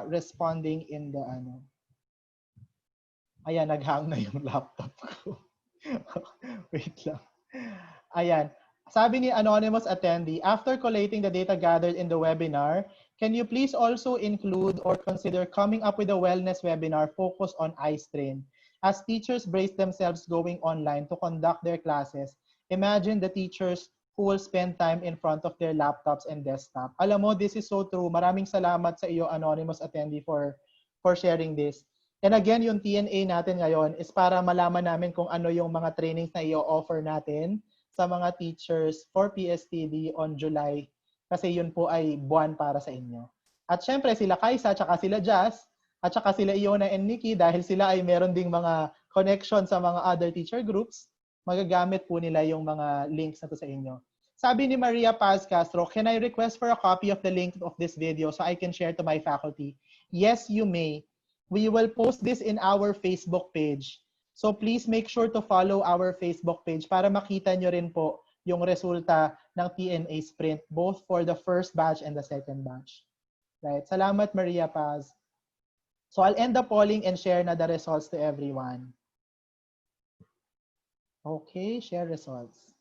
responding in the Ayan, naghang na yung laptop ko. Wait lang. Ayan. Sabi ni anonymous attendee, after collating the data gathered in the webinar, can you please also include or consider coming up with a wellness webinar focused on eye strain? As teachers brace themselves going online to conduct their classes, imagine the teachers who will spend time in front of their laptops and desktop. Alam mo, this is so true. Maraming salamat sa iyo, anonymous attendee, for sharing this. And again, yung TNA natin ngayon is para malaman namin kung ano yung mga trainings na i-offer natin sa mga teachers for PSTD on July. Kasi yun po ay buwan para sa inyo. At syempre, sila Kaisa, tsaka sila Jazz, at tsaka sila Iona and Nikki, dahil sila ay meron ding mga connection sa mga other teacher groups, magagamit po nila yung mga links na to sa inyo. Sabi ni Maria Paz Castro, can I request for a copy of the link of this video so I can share to my faculty? Yes, you may. We will post this in our Facebook page. So please make sure to follow our Facebook page para makita nyo rin po yung resulta ng TNA sprint, both for the first batch and the second batch. Right? Salamat, Maria Paz. So I'll end the polling and share na the results to everyone. Okay, share results.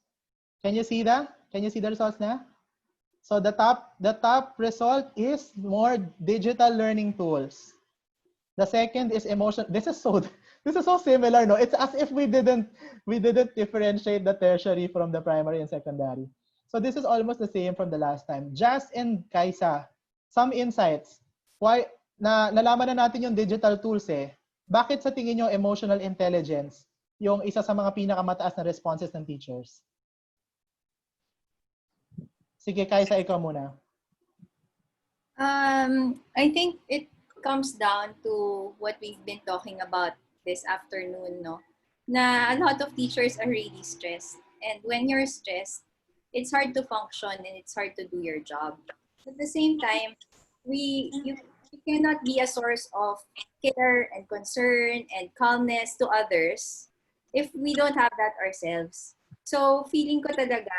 Can you see that? Can you see the results na? So the top result is more digital learning tools. The second is emotion. This is so similar, no? It's as if we didn't differentiate the tertiary from the primary and secondary. So this is almost the same from the last time. Jazz and Kaisa, some insights. Why nalaman na natin yung digital tools eh. Bakit sa tingin nyo emotional intelligence yung isa sa mga pinakamataas na responses ng teachers? Sige, Kaisa, ikaw muna. I think it comes down to what we've been talking about this afternoon, no? Na a lot of teachers are really stressed. And when you're stressed, it's hard to function and it's hard to do your job. At the same time, you cannot be a source of care and concern and calmness to others if we don't have that ourselves. So feeling ko talaga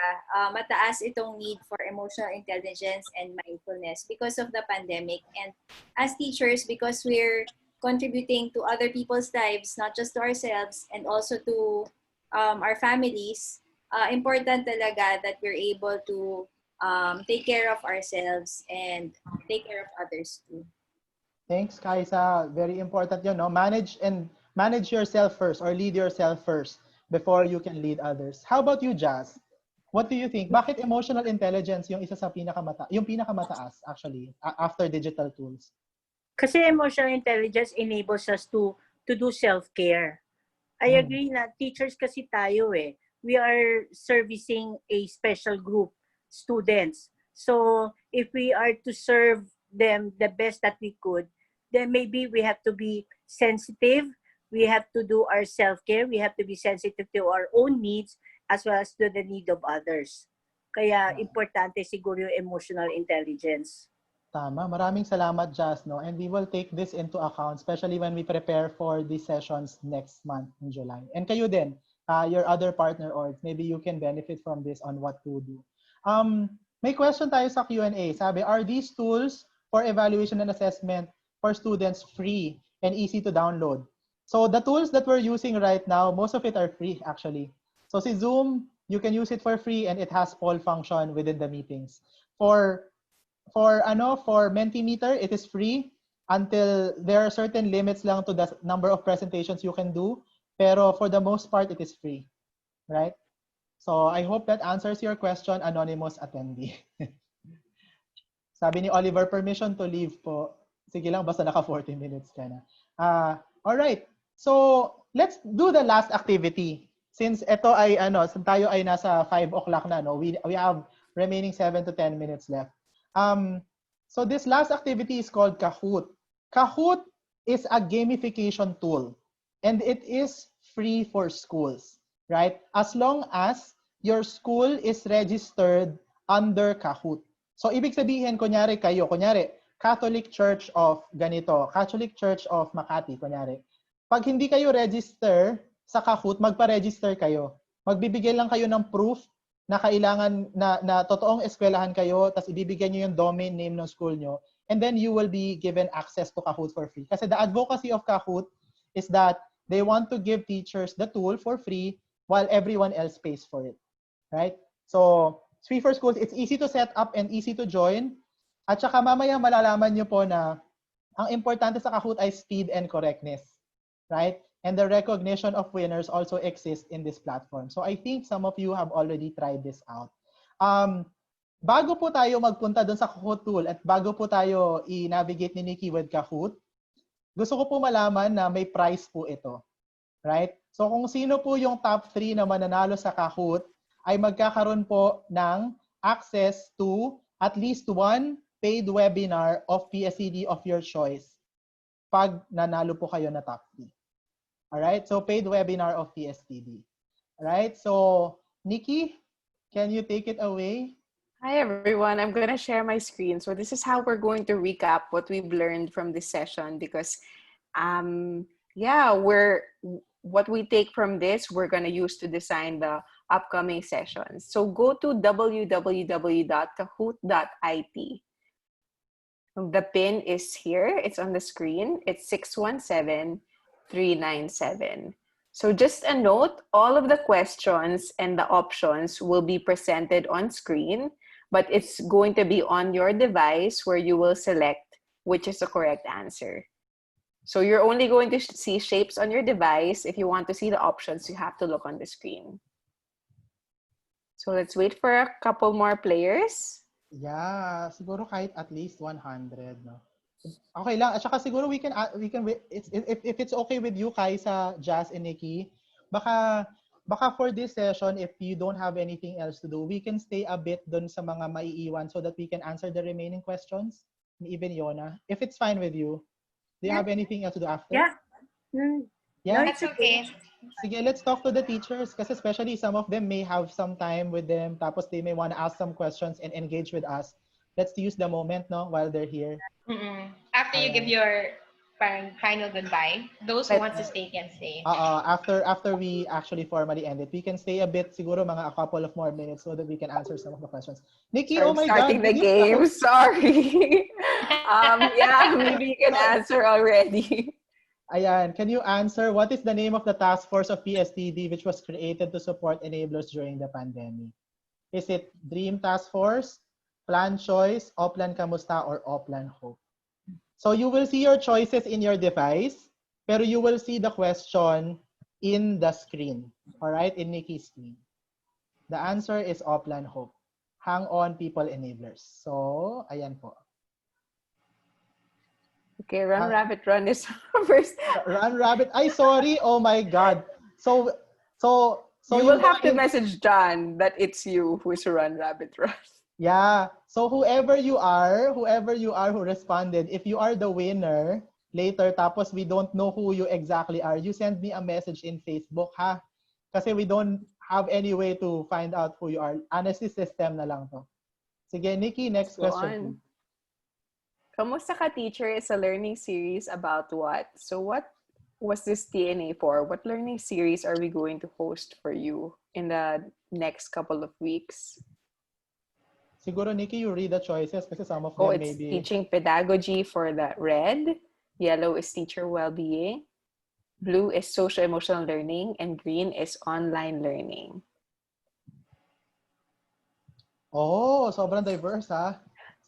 mataas itong need for emotional intelligence and mindfulness because of the pandemic. And as teachers, because we're contributing to other people's lives, not just to ourselves, and also to our families, important talaga that we're able to take care of ourselves and take care of others too. Thanks, Kaisa. Very important yun, no? Manage yourself first or lead yourself first before you can lead others. How about you, Jazz? What do you think? Bakit emotional intelligence yung isa sa pinakamataas actually after digital tools? Kasi emotional intelligence enables us to do self-care. I agree na teachers kasi tayo eh. We are servicing a special group, students. So if we are to serve them the best that we could, then maybe we have to be sensitive. We have to do our self-care. We have to be sensitive to our own needs as well as to the need of others. Kaya importante siguro yung emotional intelligence. Tama. Maraming salamat, Jazz, no? And we will take this into account, especially when we prepare for these sessions next month in July. And kayo din, your other partner orgs, maybe you can benefit from this on what to do. May question tayo sa Q&A. Sabi, are these tools for evaluation and assessment for students free and easy to download? So the tools that we're using right now, most of it are free actually. So si Zoom, you can use it for free and it has poll function within the meetings. For Mentimeter, it is free until there are certain limits lang to the number of presentations you can do. Pero for the most part, it is free, right? So I hope that answers your question, anonymous attendee. Sabi ni Oliver, permission to leave po. Sige lang, basta naka 40 minutes ka na. All right. So let's do the last activity. Since ito ay tayo ay nasa 5 o'clock na, no? We have remaining 7 to 10 minutes left. So this last activity is called Kahoot. Kahoot is a gamification tool and it is free for schools, right? As long as your school is registered under Kahoot. So ibig sabihin, kunyari, Catholic Church of ganito, Catholic Church of Makati, kunyari. Pag hindi kayo register sa Kahoot, magpa-register kayo. Magbibigay lang kayo ng proof na kailangan na totoong eskwelahan kayo, tapos ibibigay nyo yung domain name ng school nyo, and then you will be given access to Kahoot for free. Kasi the advocacy of Kahoot is that they want to give teachers the tool for free while everyone else pays for it. Right? So, it's free for schools. It's easy to set up and easy to join. At saka mamaya malalaman nyo po na ang importante sa Kahoot ay speed and correctness. Right? And the recognition of winners also exists in this platform. So I think some of you have already tried this out. Bago po tayo magpunta dun sa Kahoot tool at bago po tayo i-navigate ni Nikki with Kahoot, gusto ko po malaman na may prize po ito. Right? So kung sino po yung top 3 na mananalo sa Kahoot, ay magkakaroon po ng access to at least one paid webinar of PSED of your choice pag nanalo po kayo na top 3. All right, so paid webinar of PSTD. All right, so Nikki, can you take it away? Hi everyone, I'm gonna share my screen. So this is how we're going to recap what we've learned from this session because yeah, what we take from this, we're gonna use to design the upcoming sessions. So go to www.kahoot.it. The pin is here, it's on the screen. It's 617397. So just a note, all of the questions and the options will be presented on screen, but it's going to be on your device where you will select which is the correct answer. So you're only going to see shapes on your device. If you want to see the options, you have to look on the screen. So let's wait for a couple more players. Yeah, siguro kahit at least 100, no? Okay lang. At saka siguro we can if it's okay with you, Kaisa, Jazz, and Nikki, baka for this session, if you don't have anything else to do, we can stay a bit dun sa mga maiiwan so that we can answer the remaining questions. Even Yona, if it's fine with you. Do you have anything else to do after? Yeah. Yeah. No, That's okay. Sige, let's talk to the teachers kasi especially some of them may have some time with them tapos they may want to ask some questions and engage with us. Let's use the moment, no, while they're here. After you give your final goodbye, those who want to stay can stay. After we actually formally end it, we can stay a bit, siguro mga a couple of more minutes so that we can answer some of the questions. Nikki, oh my starting God. the game. Sorry. Yeah, maybe you can answer already. Ayan, can you answer what is the name of the task force of PSTD which was created to support enablers during the pandemic? Is it Dream Task Force, Plan Choice, Oplan Kamusta, or Oplan Hope? So you will see your choices in your device, pero you will see the question in the screen, all right, in Nikki's screen. The answer is Oplan Hope. Hang on, people enablers. So, ayan po. Okay, Run Rabbit Run is first. Run Rabbit. Ay, sorry. Oh my God. So you will have to message John that it's you who is Run Rabbit Run. Yeah. So whoever you are who responded, if you are the winner, later tapos we don't know who you exactly are, you send me a message in Facebook, ha? Kasi we don't have any way to find out who you are. Honestly, system na lang to. Sige, Nikki, next question. Kamusta Ka Teacher is a learning series about what? So what was this TNA for? What learning series are we going to host for you in the next couple of weeks? Siguro, Nikki, you read the choices kasi some of them it's maybe. Teaching pedagogy for the red. Yellow is teacher well-being. Blue is socio-emotional learning. And green is online learning. Oh, sobrang diverse, ha?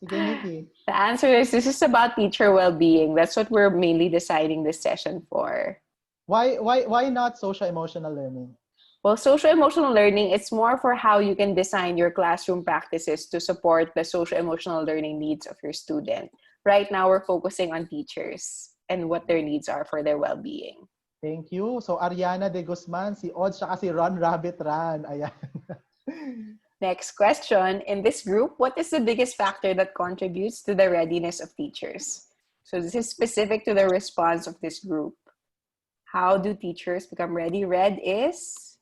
Sige, Nikki. The answer is this is about teacher well-being. That's what we're mainly deciding this session for. Why not socio-emotional learning? Well, socio-emotional learning, it's more for how you can design your classroom practices to support the socio-emotional learning needs of your student. Right now, we're focusing on teachers and what their needs are for their well-being. Thank you. So, Ariana de Guzman, si Od, saka si Run Rabbit Run. Ayan. Next question. In this group, what is the biggest factor that contributes to the readiness of teachers? So this is specific to the response of this group. How do teachers become ready? Red is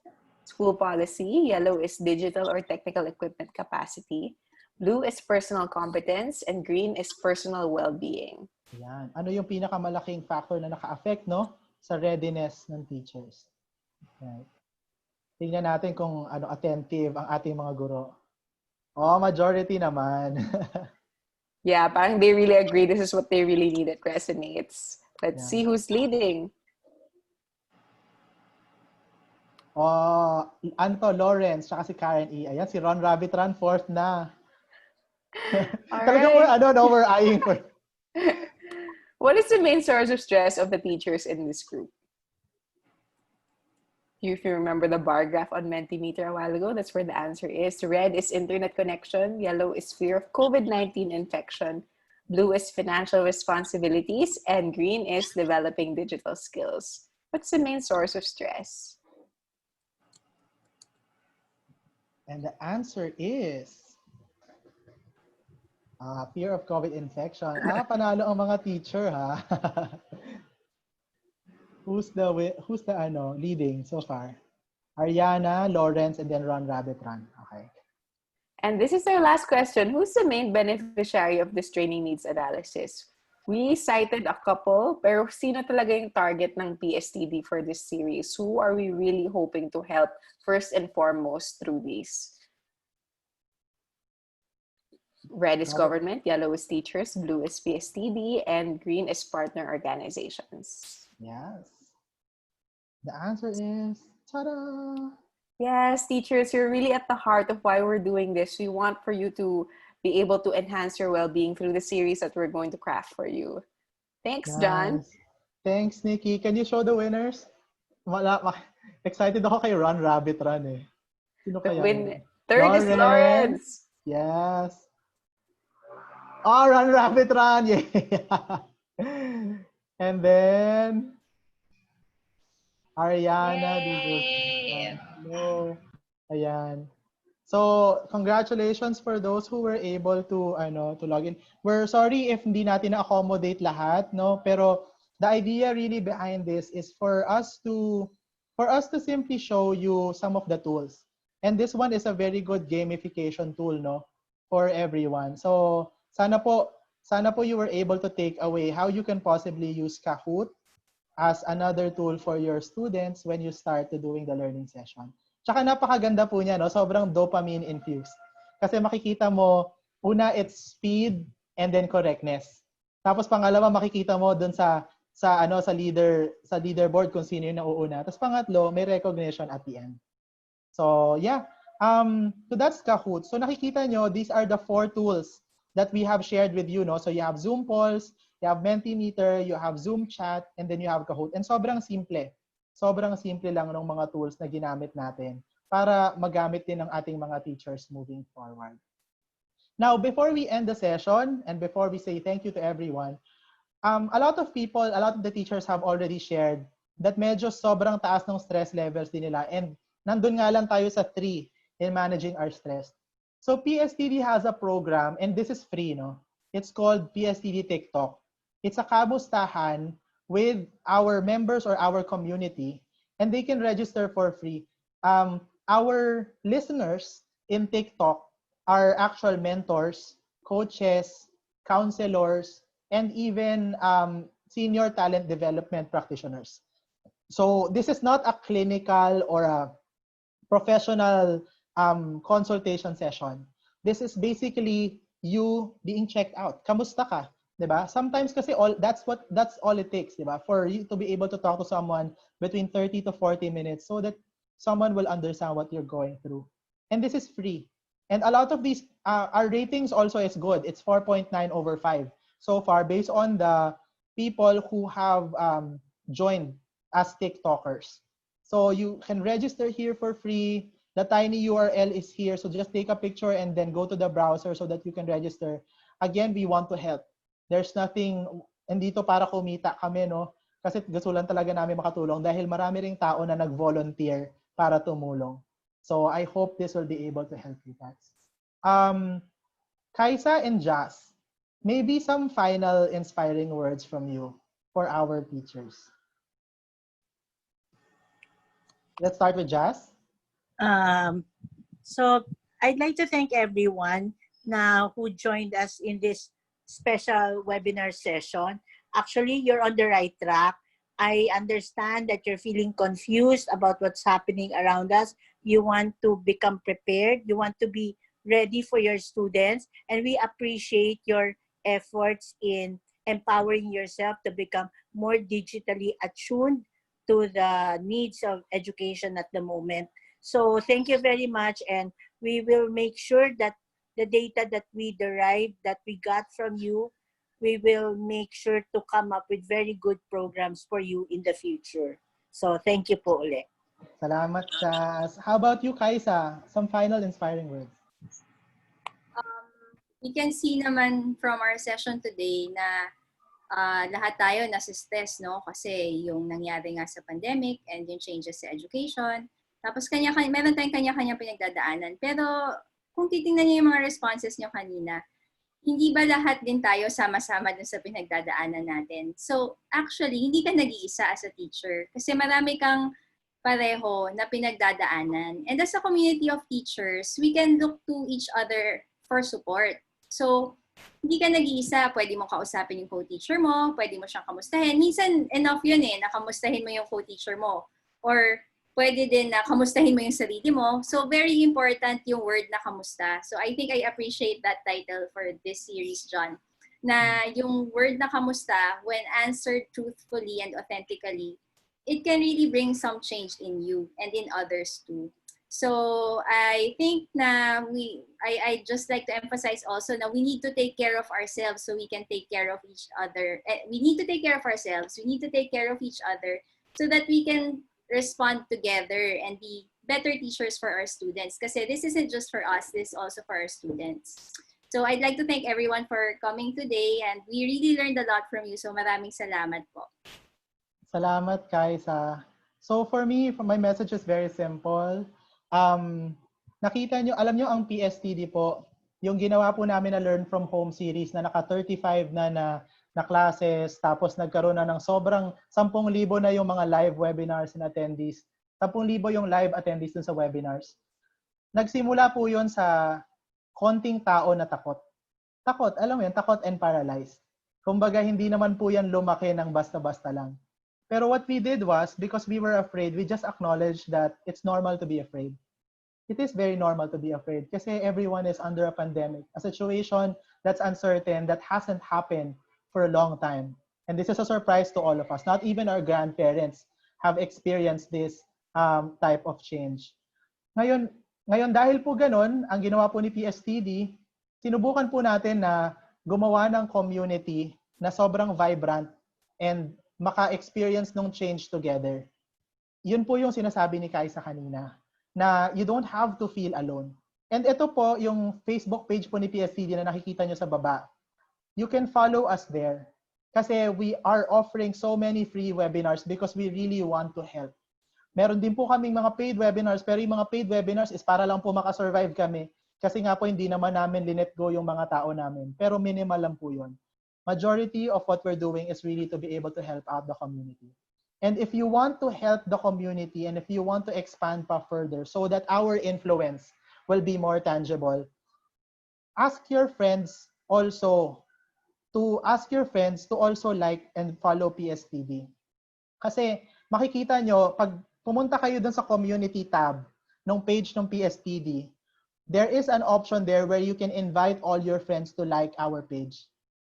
school policy. Yellow is digital or technical equipment capacity. Blue is personal competence. And green is personal well-being. Ayan. Ano yung pinakamalaking factor na naka-affect, no? Sa readiness ng teachers. Right. Tingnan natin kung attentive ang ating mga guro. Oh, majority naman. Yeah, parang they really agree this is what they really need. It resonates. Let's see who's leading. Oh, Anto Lawrence, saka si Karen E. Ayan, si Ron Rabbit Run, fourth na. Talagang we're eyeing for. What is the main source of stress of the teachers in this group? If you remember the bar graph on Mentimeter a while ago, that's where the answer is. Red is internet connection. Yellow is fear of COVID-19 infection. Blue is financial responsibilities. And green is developing digital skills. What's the main source of stress? And the answer is fear of COVID infection. Panalo ang mga teacher, ha? Who's the leading so far? Ariana, Lawrence, and then Ron Rabbit Run. Okay. And this is our last question. Who's the main beneficiary of this training needs analysis? We cited a couple, pero sino talaga yung target ng PSTD for this series? Who are we really hoping to help first and foremost through these? Red is government, yellow is teachers, blue is PSTD, and green is partner organizations. Yes. The answer is, ta-da! Yes, teachers, you're really at the heart of why we're doing this. We want for you to be able to enhance your well-being through the series that we're going to craft for you. Thanks, John. Nice. Thanks, Nikki. Can you show the winners? Excited ako kay Run Rabbit Run eh. Sino kaya yun? Third is Lawrence. Yes. Oh, Run Rabbit Run. Yeah. And then Ariana. Hello. Ayan. So, congratulations for those who were able to log in. We're sorry if hindi natin na-accommodate lahat, no? Pero the idea really behind this is for us to simply show you some of the tools. And this one is a very good gamification tool, no? For everyone. So, sana po you were able to take away how you can possibly use Kahoot as another tool for your students when you start to doing the learning session. Tsaka napakaganda po niya, no? Sobrang dopamine infused. Kasi makikita mo, una, it's speed and then correctness. Tapos pangalawa, makikita mo dun sa leaderboard kung sino yung nauuna. Tapos pangatlo, may recognition at the end. So, yeah. So that's Kahoot. So nakikita nyo, these are the 4 tools that we have shared with you, no? So you have Zoom polls, you have Mentimeter, you have Zoom chat, and then you have Kahoot. And sobrang simple. Sobrang simple lang ng mga tools na ginamit natin para magamit din ng ating mga teachers moving forward. Now, before we end the session and before we say thank you to everyone, a lot of the teachers have already shared that medyo sobrang taas ng stress levels din nila, and nandun nga lang tayo sa 3 in managing our stress. So PSTD has a program, and this is free, no? It's called PSTD TikTok. It's a kamustahan with our members or our community, and they can register for free. Our listeners in TikTok are actual mentors, coaches, counselors, and even senior talent development practitioners. So this is not a clinical or a professional consultation session. This is basically you being checked out. Kamusta ka? Diba? Sometimes kasi that's all it takes, diba? For you to be able to talk to someone between 30 to 40 minutes so that someone will understand what you're going through. And this is free. And a lot of these, our ratings also is good. It's 4.9 over 5 so far based on the people who have joined as TikTokers. So you can register here for free. The tiny URL is here. So just take a picture and then go to the browser so that you can register. Again, we want to help. There's nothing, andito para kumita kami, no? Kasi gusto lang talaga namin makatulong dahil marami ring tao na nag-volunteer para tumulong. So I hope this will be able to help you guys. Kaisa and Jazz, maybe some final inspiring words from you for our teachers. Let's start with Jazz. So I'd like to thank everyone now who joined us in this special webinar session. Actually, you're on the right track. I understand that you're feeling confused about what's happening around us. You want to become prepared. You want to be ready for your students. And we appreciate your efforts in empowering yourself to become more digitally attuned to the needs of education at the moment. So thank you very much. And we will make sure that the data that we derived, that we got from you, we will make sure to come up with very good programs for you in the future. So thank you po ulit. Salamat, Jazz. How about you, Kaisa? Some final inspiring words. We can see naman from our session today na lahat tayo nasa stress, no? Kasi yung nangyari nga sa pandemic and yung changes sa education. Tapos meron tayong kanya-kanya pinagdadaanan. Pero kung titingnan niyo yung mga responses niyo kanina, hindi ba lahat din tayo sama-sama dun sa pinagdadaanan natin? So, actually, hindi ka nag-iisa as a teacher kasi marami kang pareho na pinagdadaanan. And as a community of teachers, we can look to each other for support. So, hindi ka nag-iisa, pwede mo kausapin yung co-teacher mo, pwede mo siyang kamustahin. Minsan, enough yun na kamustahin mo yung co-teacher mo. Or, pwede din na kamustahin mo yung sarili mo. So, very important yung word na kamusta. So, I think I appreciate that title for this series, John. Na yung word na kamusta, when answered truthfully and authentically, it can really bring some change in you and in others too. So I think na I just like to emphasize also that we need to take care of ourselves so we can take care of each other. We need to take care of ourselves. We need to take care of each other so that we can respond together and be better teachers for our students. Kasi this isn't just for us, this is also for our students. So I'd like to thank everyone for coming today and we really learned a lot from you. So maraming salamat po. Salamat, Kaisa. So for me, my message is very simple. Nakita nyo, alam nyo ang PSTD po, yung ginawa po namin na Learn from Home series na naka 35 na classes, tapos nagkaroon na ng sobrang 10,000 na yung mga live webinars and attendees. 10,000 yung live attendees dun sa webinars. Nagsimula po yun sa konting tao na takot. Takot, alam mo yun, takot and paralyzed. Kumbaga, hindi naman po yan lumaki ng basta-basta lang. Pero what we did was, because we were afraid, we just acknowledged that it's normal to be afraid. It is very normal to be afraid kasi everyone is under a pandemic, a situation that's uncertain, that hasn't happened for a long time. And this is a surprise to all of us. Not even our grandparents have experienced this type of change. Ngayon dahil po ganun, ang ginawa po ni PSTD, sinubukan po natin na gumawa ng community na sobrang vibrant and maka-experience ng change together. Yun po yung sinasabi ni Kaisa kanina, na you don't have to feel alone. And ito po yung Facebook page po ni PSTD na nakikita nyo sa baba. You can follow us there. Kasi we are offering so many free webinars because we really want to help. Meron din po kaming mga paid webinars, pero yung mga paid webinars is para lang po makasurvive kami. Kasi nga po hindi naman namin linet go yung mga tao namin. Pero minimal lang po yun. Majority of what we're doing is really to be able to help out the community. And if you want to help the community and if you want to expand pa further so that our influence will be more tangible, ask your friends to also like and follow PSTV. Kasi makikita nyo, pag pumunta kayo dun sa community tab ng page ng PSTD, there is an option there where you can invite all your friends to like our page.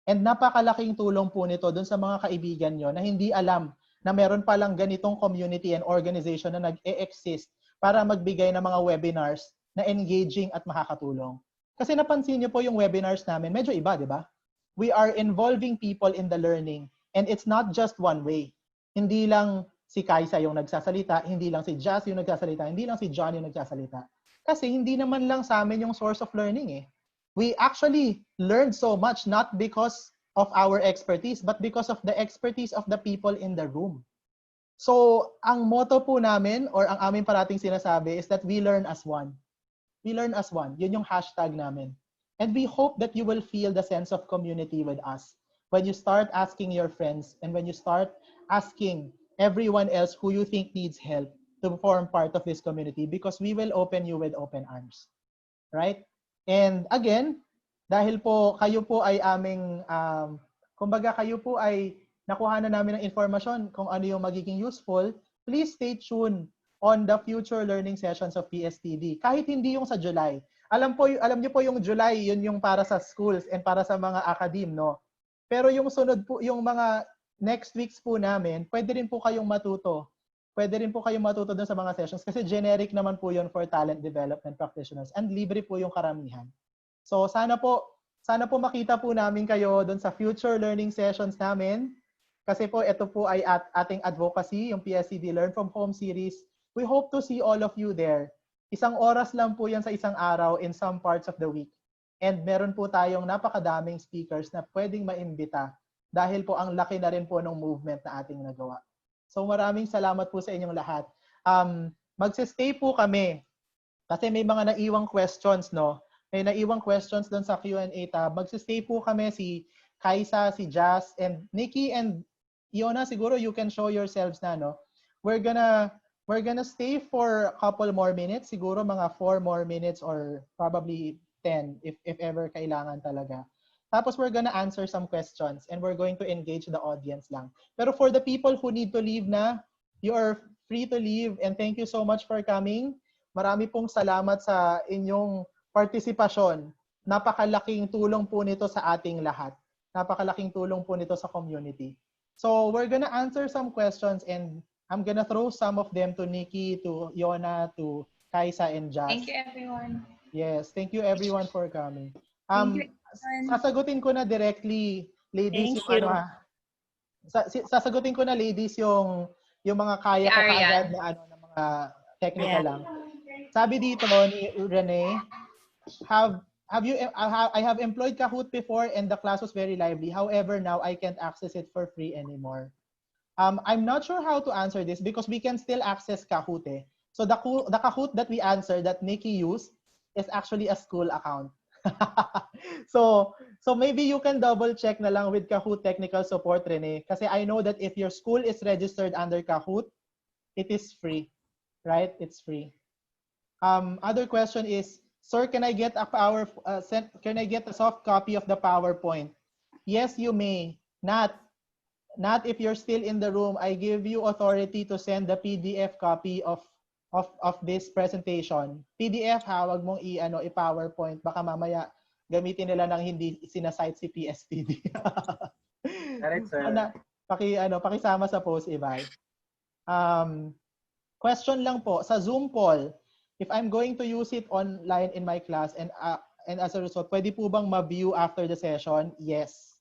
And napakalaking tulong po nito dun sa mga kaibigan nyo na hindi alam na meron palang ganitong community and organization na nag-e-exist para magbigay ng mga webinars na engaging at makakatulong. Kasi napansin nyo po yung webinars namin, medyo iba, di ba? We are involving people in the learning and it's not just one way. Hindi lang si Kaisa yung nagsasalita, hindi lang si Jazz yung nagsasalita, hindi lang si John yung nagsasalita. Kasi hindi naman lang sa amin yung source of learning eh. We actually learned so much not because of our expertise, but because of the expertise of the people in the room. So, ang motto po namin, or ang aming parating sinasabi, is that we learn as one. We learn as one. Yun yung hashtag namin. And we hope that you will feel the sense of community with us. When you start asking your friends, and when you start asking everyone else who you think needs help to form part of this community, because we will open you with open arms. Right? And again, dahil po kayo po ay aming, kumbaga kayo po ay nakuha na namin ng informasyon kung ano yung magiging useful, please stay tuned on the future learning sessions of PSTD. Kahit hindi yung sa July. Alam niyo po yung July, yun yung para sa schools and para sa mga academe, no? Pero yung sunod po, yung mga next weeks po namin, pwede rin po kayong matuto. Pwede rin po kayong matuto dun sa mga sessions kasi generic naman po yun for talent development practitioners and libre po yung karamihan. So sana po makita po namin kayo dun sa future learning sessions namin kasi po ito po ay ating advocacy, yung PSCD Learn from Home series. We hope to see all of you there. 1 oras lang po yan sa isang araw in some parts of the week. And meron po tayong napakadaming speakers na pwedeng maimbita dahil po ang laki na rin po ng movement na ating nagawa. So maraming salamat po sa inyong lahat. Magse-stay po kami kasi may mga naiwang questions, no? may naiwang questions doon sa Q&A tab. Magsistay po kami si Kaisa, si Jazz, and Nikki and Iona, siguro you can show yourselves na, no? We're gonna stay for a couple more minutes, siguro mga 4 more minutes or probably 10 if ever kailangan talaga. Tapos we're gonna answer some questions and we're going to engage the audience lang. Pero for the people who need to leave na, you are free to leave and thank you so much for coming. Marami pong salamat sa inyong partisipasyon. Napakalaking tulong po nito sa ating lahat. Napakalaking tulong po nito sa community. So we're gonna answer some questions and I'm gonna throw some of them to Nikki, to Yona, to Kaisa, and Jazz. Thank you, everyone. Yes, thank you everyone for coming. Thank you, everyone. Sasagutin ko na directly, ladies, Thank yung you. ano ha. Sasagutin ko na ladies yung mga kaya ko Arian. kaagad na ano na mga technical lang. Sabi dito ni Rene, I have employed Kahoot before and the class was very lively. However, now I can't access it for free anymore. I'm not sure how to answer this because we can still access Kahoot. Eh. So the Kahoot that we answered that Nikki used is actually a school account. so maybe you can double check na lang with Kahoot technical support, Rene. Kasi I know that if your school is registered under Kahoot, it is free, right? It's free. Other question is, sir, can I get a soft copy of the PowerPoint? Yes, you may. Not if you're still in the room. I give you authority to send the PDF copy of this presentation. PDF ha, wag mong i-PowerPoint. Baka mamaya gamitin nila nang hindi sinasite si PSTD. Correct, sir. Pakisama sa post, Ibay. Question lang po, sa Zoom call, if I'm going to use it online in my class and as a result, pwede po bang ma-view after the session? Yes.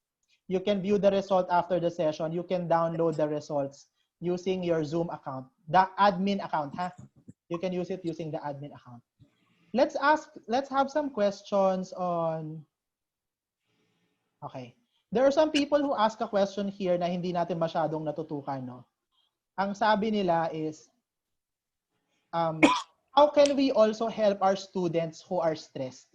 You can view the result after the session. You can download the results using your Zoom account, the admin account, ha? You can use it using the admin account. Let's have some questions on, okay. There are some people who ask a question here na hindi natin masyadong natutukan, no? Ang sabi nila is, how can we also help our students who are stressed?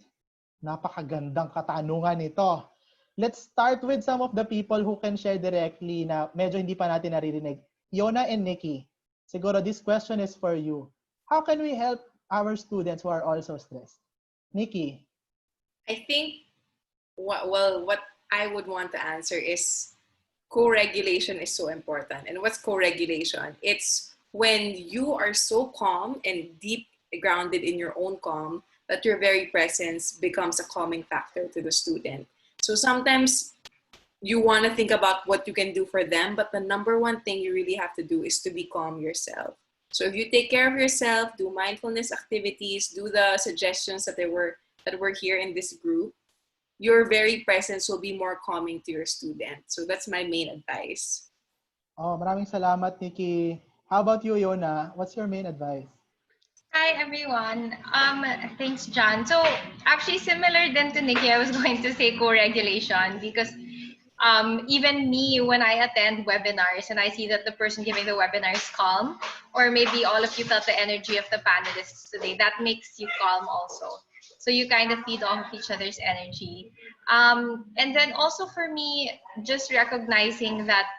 Napakagandang katanungan ito. Let's start with some of the people who can share directly na medyo hindi pa natin naririnig. Yona and Nikki, siguro this question is for you. How can we help our students who are also stressed? Nikki. I think what I would want to answer is co-regulation is so important. And what's co-regulation? It's when you are so calm and deep grounded in your own calm that your very presence becomes a calming factor to the student. So sometimes you want to think about what you can do for them, but the number one thing you really have to do is to be calm yourself. So if you take care of yourself, do mindfulness activities, do the suggestions that were here in this group, your very presence will be more calming to your student. So that's my main advice. Oh, maraming salamat, Nikki. How about you, Yona? What's your main advice? Hi, everyone. Thanks, John. So actually similar than to Nikki, I was going to say co-regulation because even me, when I attend webinars and I see that the person giving the webinar is calm, or maybe all of you felt the energy of the panelists today, that makes you calm also. So you kind of feed off of each other's energy. And then also for me, just recognizing that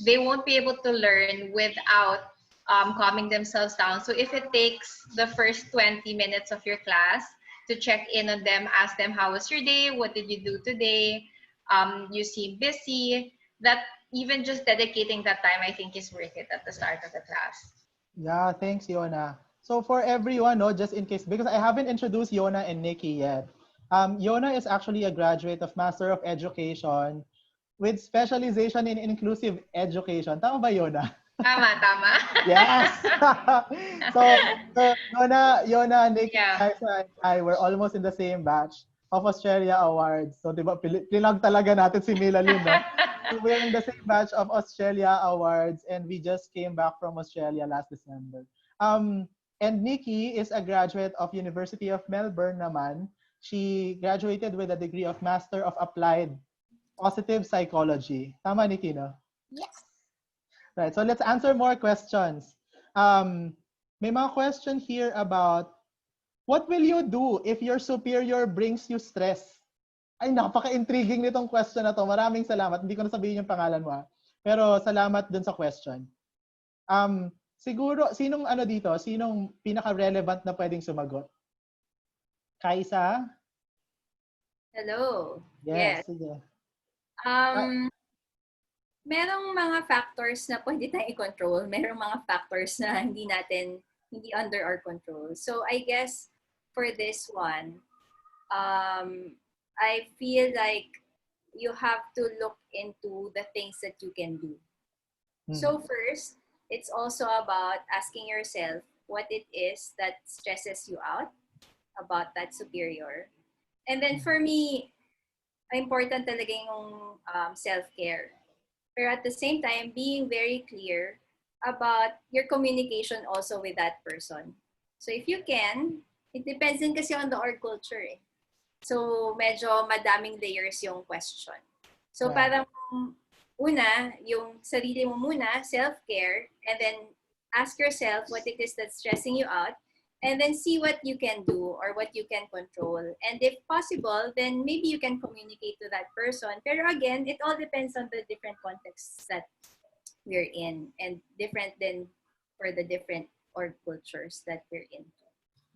they won't be able to learn without calming themselves down. So if it takes the first 20 minutes of your class to check in on them, ask them, how was your day? What did you do today? You seem busy. That even just dedicating that time, I think is worth it at the start of the class. Yeah, thanks, Yona. So for everyone, no, just in case, because I haven't introduced Yona and Nikki yet. Yona is actually a graduate of Master of Education with specialization in inclusive education. Tama ba, Yona? Tama. Yes. so Yona, Nikki, Yeah. and I were almost in the same batch of Australia Awards. So, diba, plinag talaga natin si Milalyn, no? So, we're in the same batch of Australia Awards and we just came back from Australia last December. And Nikki is a graduate of University of Melbourne naman. She graduated with a degree of Master of Applied Positive Psychology. Tama, Nikki, no? Yes. Right, so let's answer more questions. May mga question here about What will you do if your superior brings you stress? Ay, napaka-intriguing nitong question na to. Maraming salamat. Hindi ko na sabihin yung pangalan mo. Pero salamat dun sa question. Siguro, sinong dito? Sinong pinaka-relevant na pwedeng sumagot? Kaisa? Hello. Yes. Yes. Sige. Merong mga factors na pwede tayong i-control. Merong mga factors na hindi under our control. So I guess for this one, I feel like you have to look into the things that you can do. So first, it's also about asking yourself what it is that stresses you out about that superior. And then for me, important talaga yung self-care. Pero at the same time, being very clear about your communication also with that person. So if you can, it depends din kasi on the org culture eh. So medyo madaming layers yung question. So parang una, yung sarili mo muna, self-care, and then ask yourself what it is that's stressing you out, and then see what you can do or what you can control. And if possible, then maybe you can communicate to that person. Pero again, it all depends on the different contexts that we're in and different than for the different org cultures that we're in.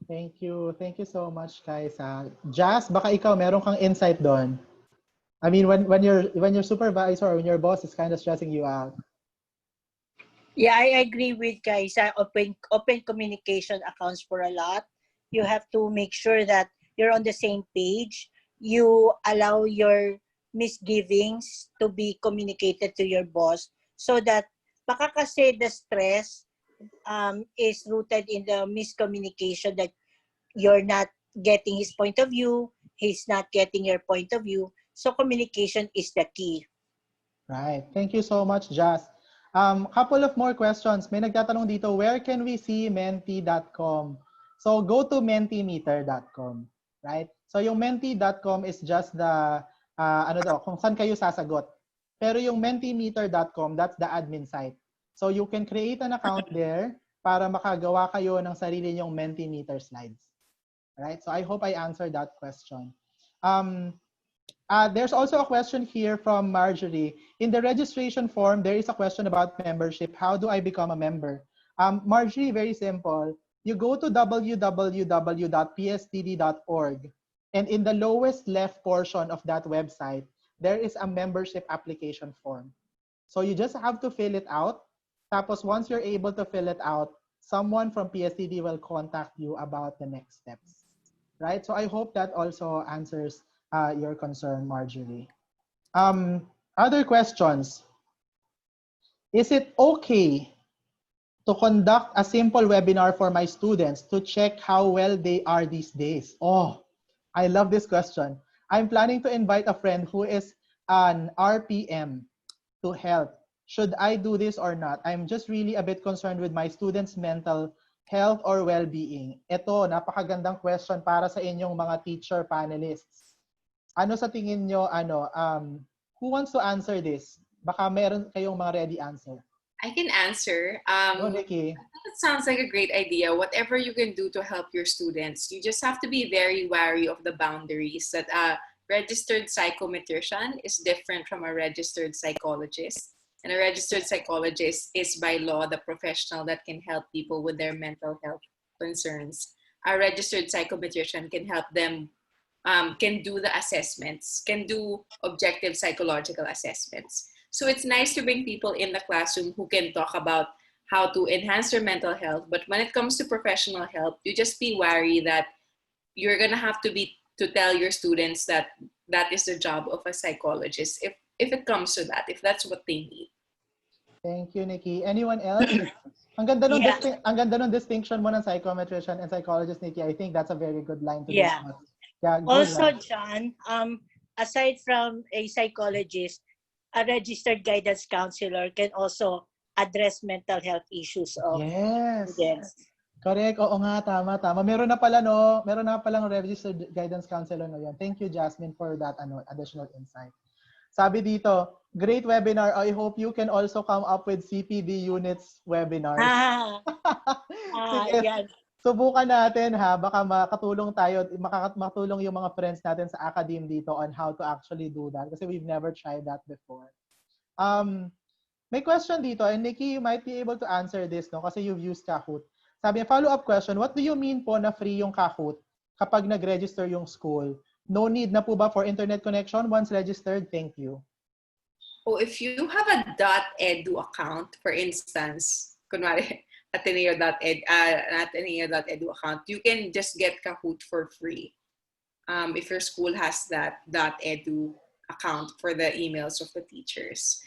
Thank you. Thank you so much, Kaisa. Jazz, baka ikaw meron kang insight doon. I mean, when your supervisor or when your boss is kind of stressing you out. Yeah, I agree with Kaisa. Open communication accounts for a lot. You have to make sure that you're on the same page. You allow your misgivings to be communicated to your boss so that baka kasi the stress is rooted in the miscommunication that you're not getting his point of view, he's not getting your point of view. So communication is the key. Right. Thank you so much, Jazz. Couple of more questions. May nagtatanong dito, where can we see menti.com? So go to mentimeter.com, right? So yung menti.com is just the kung saan kayo sasagot. Pero yung mentimeter.com, that's the admin site. So you can create an account there para makagawa kayo ng sarili nyong Mentimeter slides. Right? So I hope I answered that question. There's also a question here from Marjorie. In the registration form, there is a question about membership. How do I become a member? Marjorie, very simple. You go to www.pstd.org, and in the lowest left portion of that website, there is a membership application form. So you just have to fill it out. Tapos once you're able to fill it out, someone from PSTD will contact you about the next steps. Right? So I hope that also answers your concern, Marjorie. Other questions? Is it okay to conduct a simple webinar for my students to check how well they are these days? Oh, I love this question. I'm planning to invite a friend who is an RPM to help. Should I do this or not? I'm just really a bit concerned with my students' mental health or well-being. Ito, napakagandang question para sa inyong mga teacher panelists. Ano sa tingin nyo, who wants to answer this? Baka meron kayong mga ready answer. I can answer. Nikki. That sounds like a great idea. Whatever you can do to help your students, you just have to be very wary of the boundaries that a registered psychometrician is different from a registered psychologist. And a registered psychologist is by law the professional that can help people with their mental health concerns. A registered psychometrician can help them, can do the assessments, can do objective psychological assessments. So it's nice to bring people in the classroom who can talk about how to enhance their mental health. But when it comes to professional help, you just be wary that you're going to have to tell your students that that is the job of a psychologist if it comes to that, if that's what they need. Thank you, Nikki. Anyone else? Ang ganda nung distinction mo ng psychometrician and psychologist, Nikki. I think that's a very good line to discuss. Yeah, also, John, aside from a psychologist, a registered guidance counselor can also address mental health issues of students. Correct. Oo nga, tama. Meron na palang registered guidance counselor no yan. Thank you, Jasmine, for that additional insight. Sabi dito, great webinar. I hope you can also come up with CPD units webinars. Yan. Subukan natin ha, baka makatulong tayo, makatulong yung mga friends natin sa academe dito on how to actually do that kasi we've never tried that before. May question dito, and Nikki, you might be able to answer this, no? Kasi you've used Kahoot. Sabi, follow-up question, what do you mean po na free yung Kahoot kapag nag-register yung school? No need na po ba for internet connection once registered? Thank you. Oh, if you have a .edu account, for instance, kunwari, Ateneo.edu account, you can just get Kahoot for free. If your school has that .edu account for the emails of the teachers.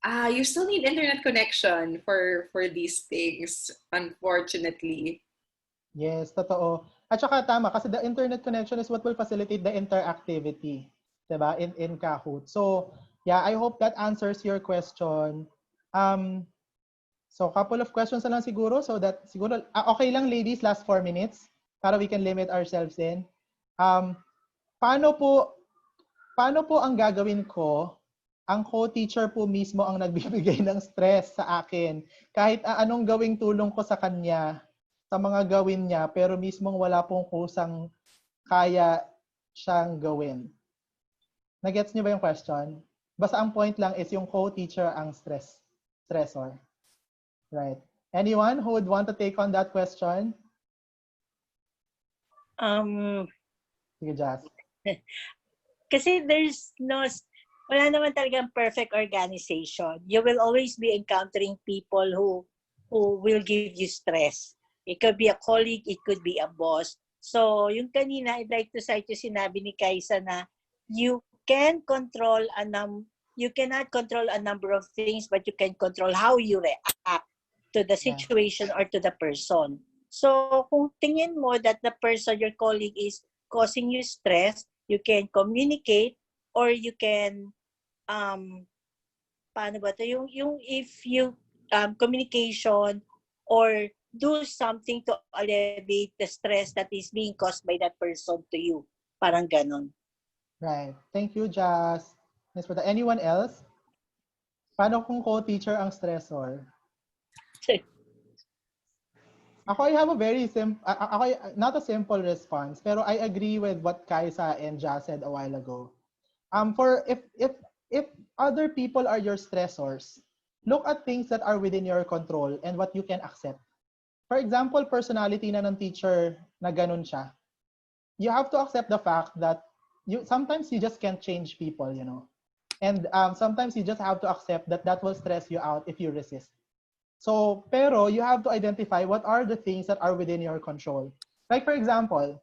You still need internet connection for these things, unfortunately. Yes, totoo. At saka tama, kasi the internet connection is what will facilitate the interactivity, diba, in Kahoot. So, yeah, I hope that answers your question. So, couple of questions na lang siguro so that siguro, okay lang ladies, last 4 minutes para we can limit ourselves in. Paano po ang gagawin ko? Ang co-teacher po mismo ang nagbibigay ng stress sa akin. Kahit anong gawing tulong ko sa kanya, sa mga gawin niya, pero mismong wala pong kusang kaya siyang gawin. Nagets niyo ba yung question? Basta ang point lang is yung co-teacher ang stressor. Right. Anyone who would want to take on that question? Sige, Jazz. Kasi wala naman talagang perfect organization. You will always be encountering people who will give you stress. It could be a colleague, it could be a boss. So, yung kanina, I'd like to cite yung sinabi ni Kaisa na you cannot control a number of things, but you can control how you react to the situation or to the person. So, kung tingin mo that the person, your colleague, is causing you stress, you can communicate or you can, paano ba ito? Yung if you, communication or do something to alleviate the stress that is being caused by that person to you. Parang ganon. Right. Thank you, Jazz. Anyone else? Paano kung co-teacher ang stressor? Ako, I have a very simple, not a simple response, pero I agree with what Kaisa and Jazz said a while ago. For if other people are your stressors, look at things that are within your control and what you can accept. For example, personality na ng teacher na ganun siya. You have to accept the fact that sometimes you just can't change people, you know. And sometimes you just have to accept that will stress you out if you resist. So, pero you have to identify what are the things that are within your control. Like for example,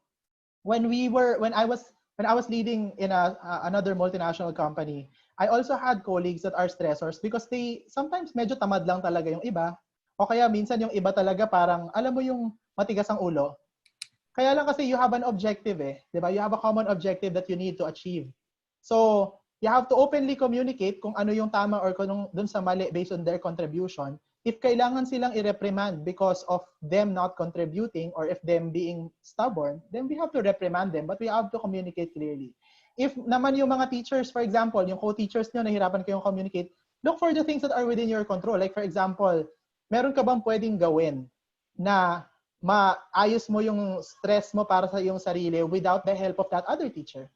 when I was leading in another multinational company, I also had colleagues that are stressors because they sometimes medyo tamad lang talaga yung iba. O kaya minsan yung iba talaga parang, alam mo yung matigas ang ulo. Kaya lang kasi you have an objective eh. Diba? You have a common objective that you need to achieve. So, you have to openly communicate kung ano yung tama or kung dun sa mali based on their contribution. If kailangan silang i-reprimand because of them not contributing or if them being stubborn, then we have to reprimand them, but we have to communicate clearly. If naman yung mga teachers, for example, yung co-teachers nyo, nahirapan kayong communicate, look for the things that are within your control. Like for example, meron ka bang pwedeng gawin na maayos mo yung stress mo para sa iyong sarili without the help of that other teacher?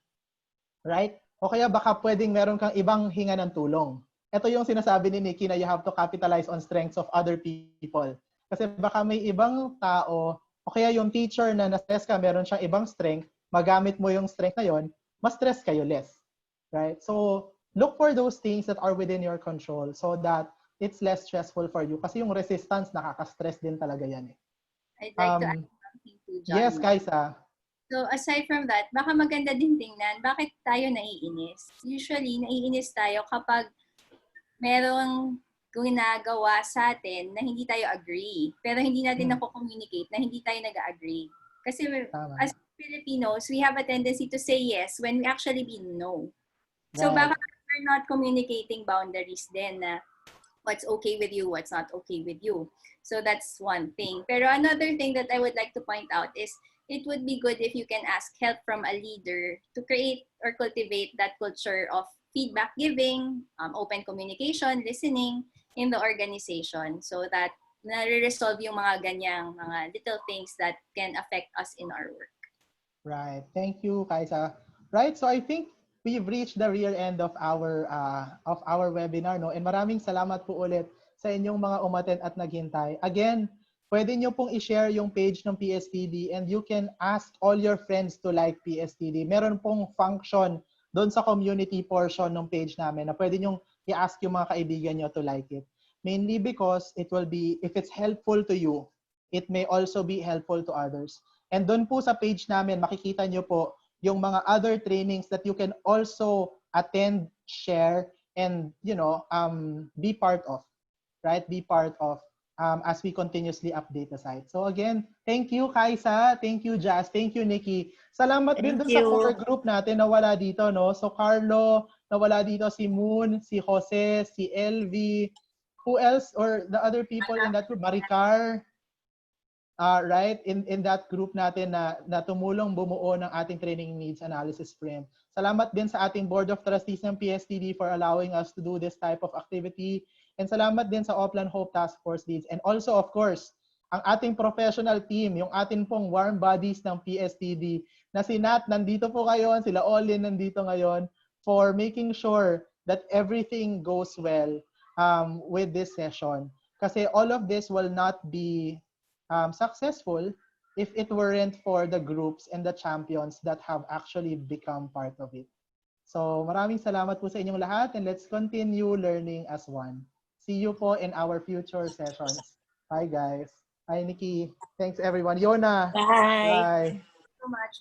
Right? O kaya baka pwedeng meron kang ibang hinga ng tulong. Ito yung sinasabi ni Nikki na you have to capitalize on strengths of other people. Kasi baka may ibang tao, o kaya yung teacher na na-stress ka, meron siyang ibang strength, magamit mo yung strength na yon, mas stress kayo less. Right? So, look for those things that are within your control so that it's less stressful for you. Kasi yung resistance, nakaka-stress din talaga yan eh. I'd like to add something to John. Yes, Kaisa. So aside from that, baka maganda din tingnan, bakit tayo naiinis? Usually, naiinis tayo kapag merong ginagawa sa atin na hindi tayo agree. Pero hindi natin nako-communicate na hindi tayo nag-agree. Kasi as Filipinos, we have a tendency to say yes when we actually mean no. So baka we're not communicating boundaries then na what's okay with you, what's not okay with you. So that's one thing. Pero another thing that I would like to point out is it would be good if you can ask help from a leader to create or cultivate that culture of feedback giving, open communication, listening in the organization so that nare-resolve yung mga ganyang mga little things that can affect us in our work. Right. Thank you, Kaisa. Right. So I think we've reached the rear end of our webinar, no? And maraming salamat po ulit sa inyong mga umattend at naghintay. Again, pwede nyo pong i-share yung page ng PSTD and you can ask all your friends to like PSTD. Meron pong function doon sa community portion ng page namin na pwede nyong i-ask yung mga kaibigan nyo to like it. Mainly because it will be, if it's helpful to you, it may also be helpful to others. And doon po sa page namin, makikita nyo po yung mga other trainings that you can also attend, share, and be part of, right? Be part of as we continuously update the site. So again, thank you, Kaisa. Thank you, Jazz. Thank you, Nikki. Salamat din Thank dun sa you. core group natin na wala dito, no? So Carlo, nawala dito si Moon, si Jose, si LV. Who else? Or the other people in that group? Maricar. Right, in that group natin na tumulong bumuo ng ating training needs analysis sprint. Salamat din sa ating Board of Trustees ng PSTD for allowing us to do this type of activity. And salamat din sa Oplan Hope Task Force leads. And also, of course, ang ating professional team, yung ating pong warm bodies ng PSTD, na si Nat, nandito po kayo, sila Olin nandito ngayon, for making sure that everything goes well with this session. Kasi all of this will not be successful if it weren't for the groups and the champions that have actually become part of it. So maraming salamat po sa inyong lahat and let's continue learning as one. See you po in our future sessions. Bye guys. Bye Nikki. Thanks everyone. Yona. Bye. Bye. So much.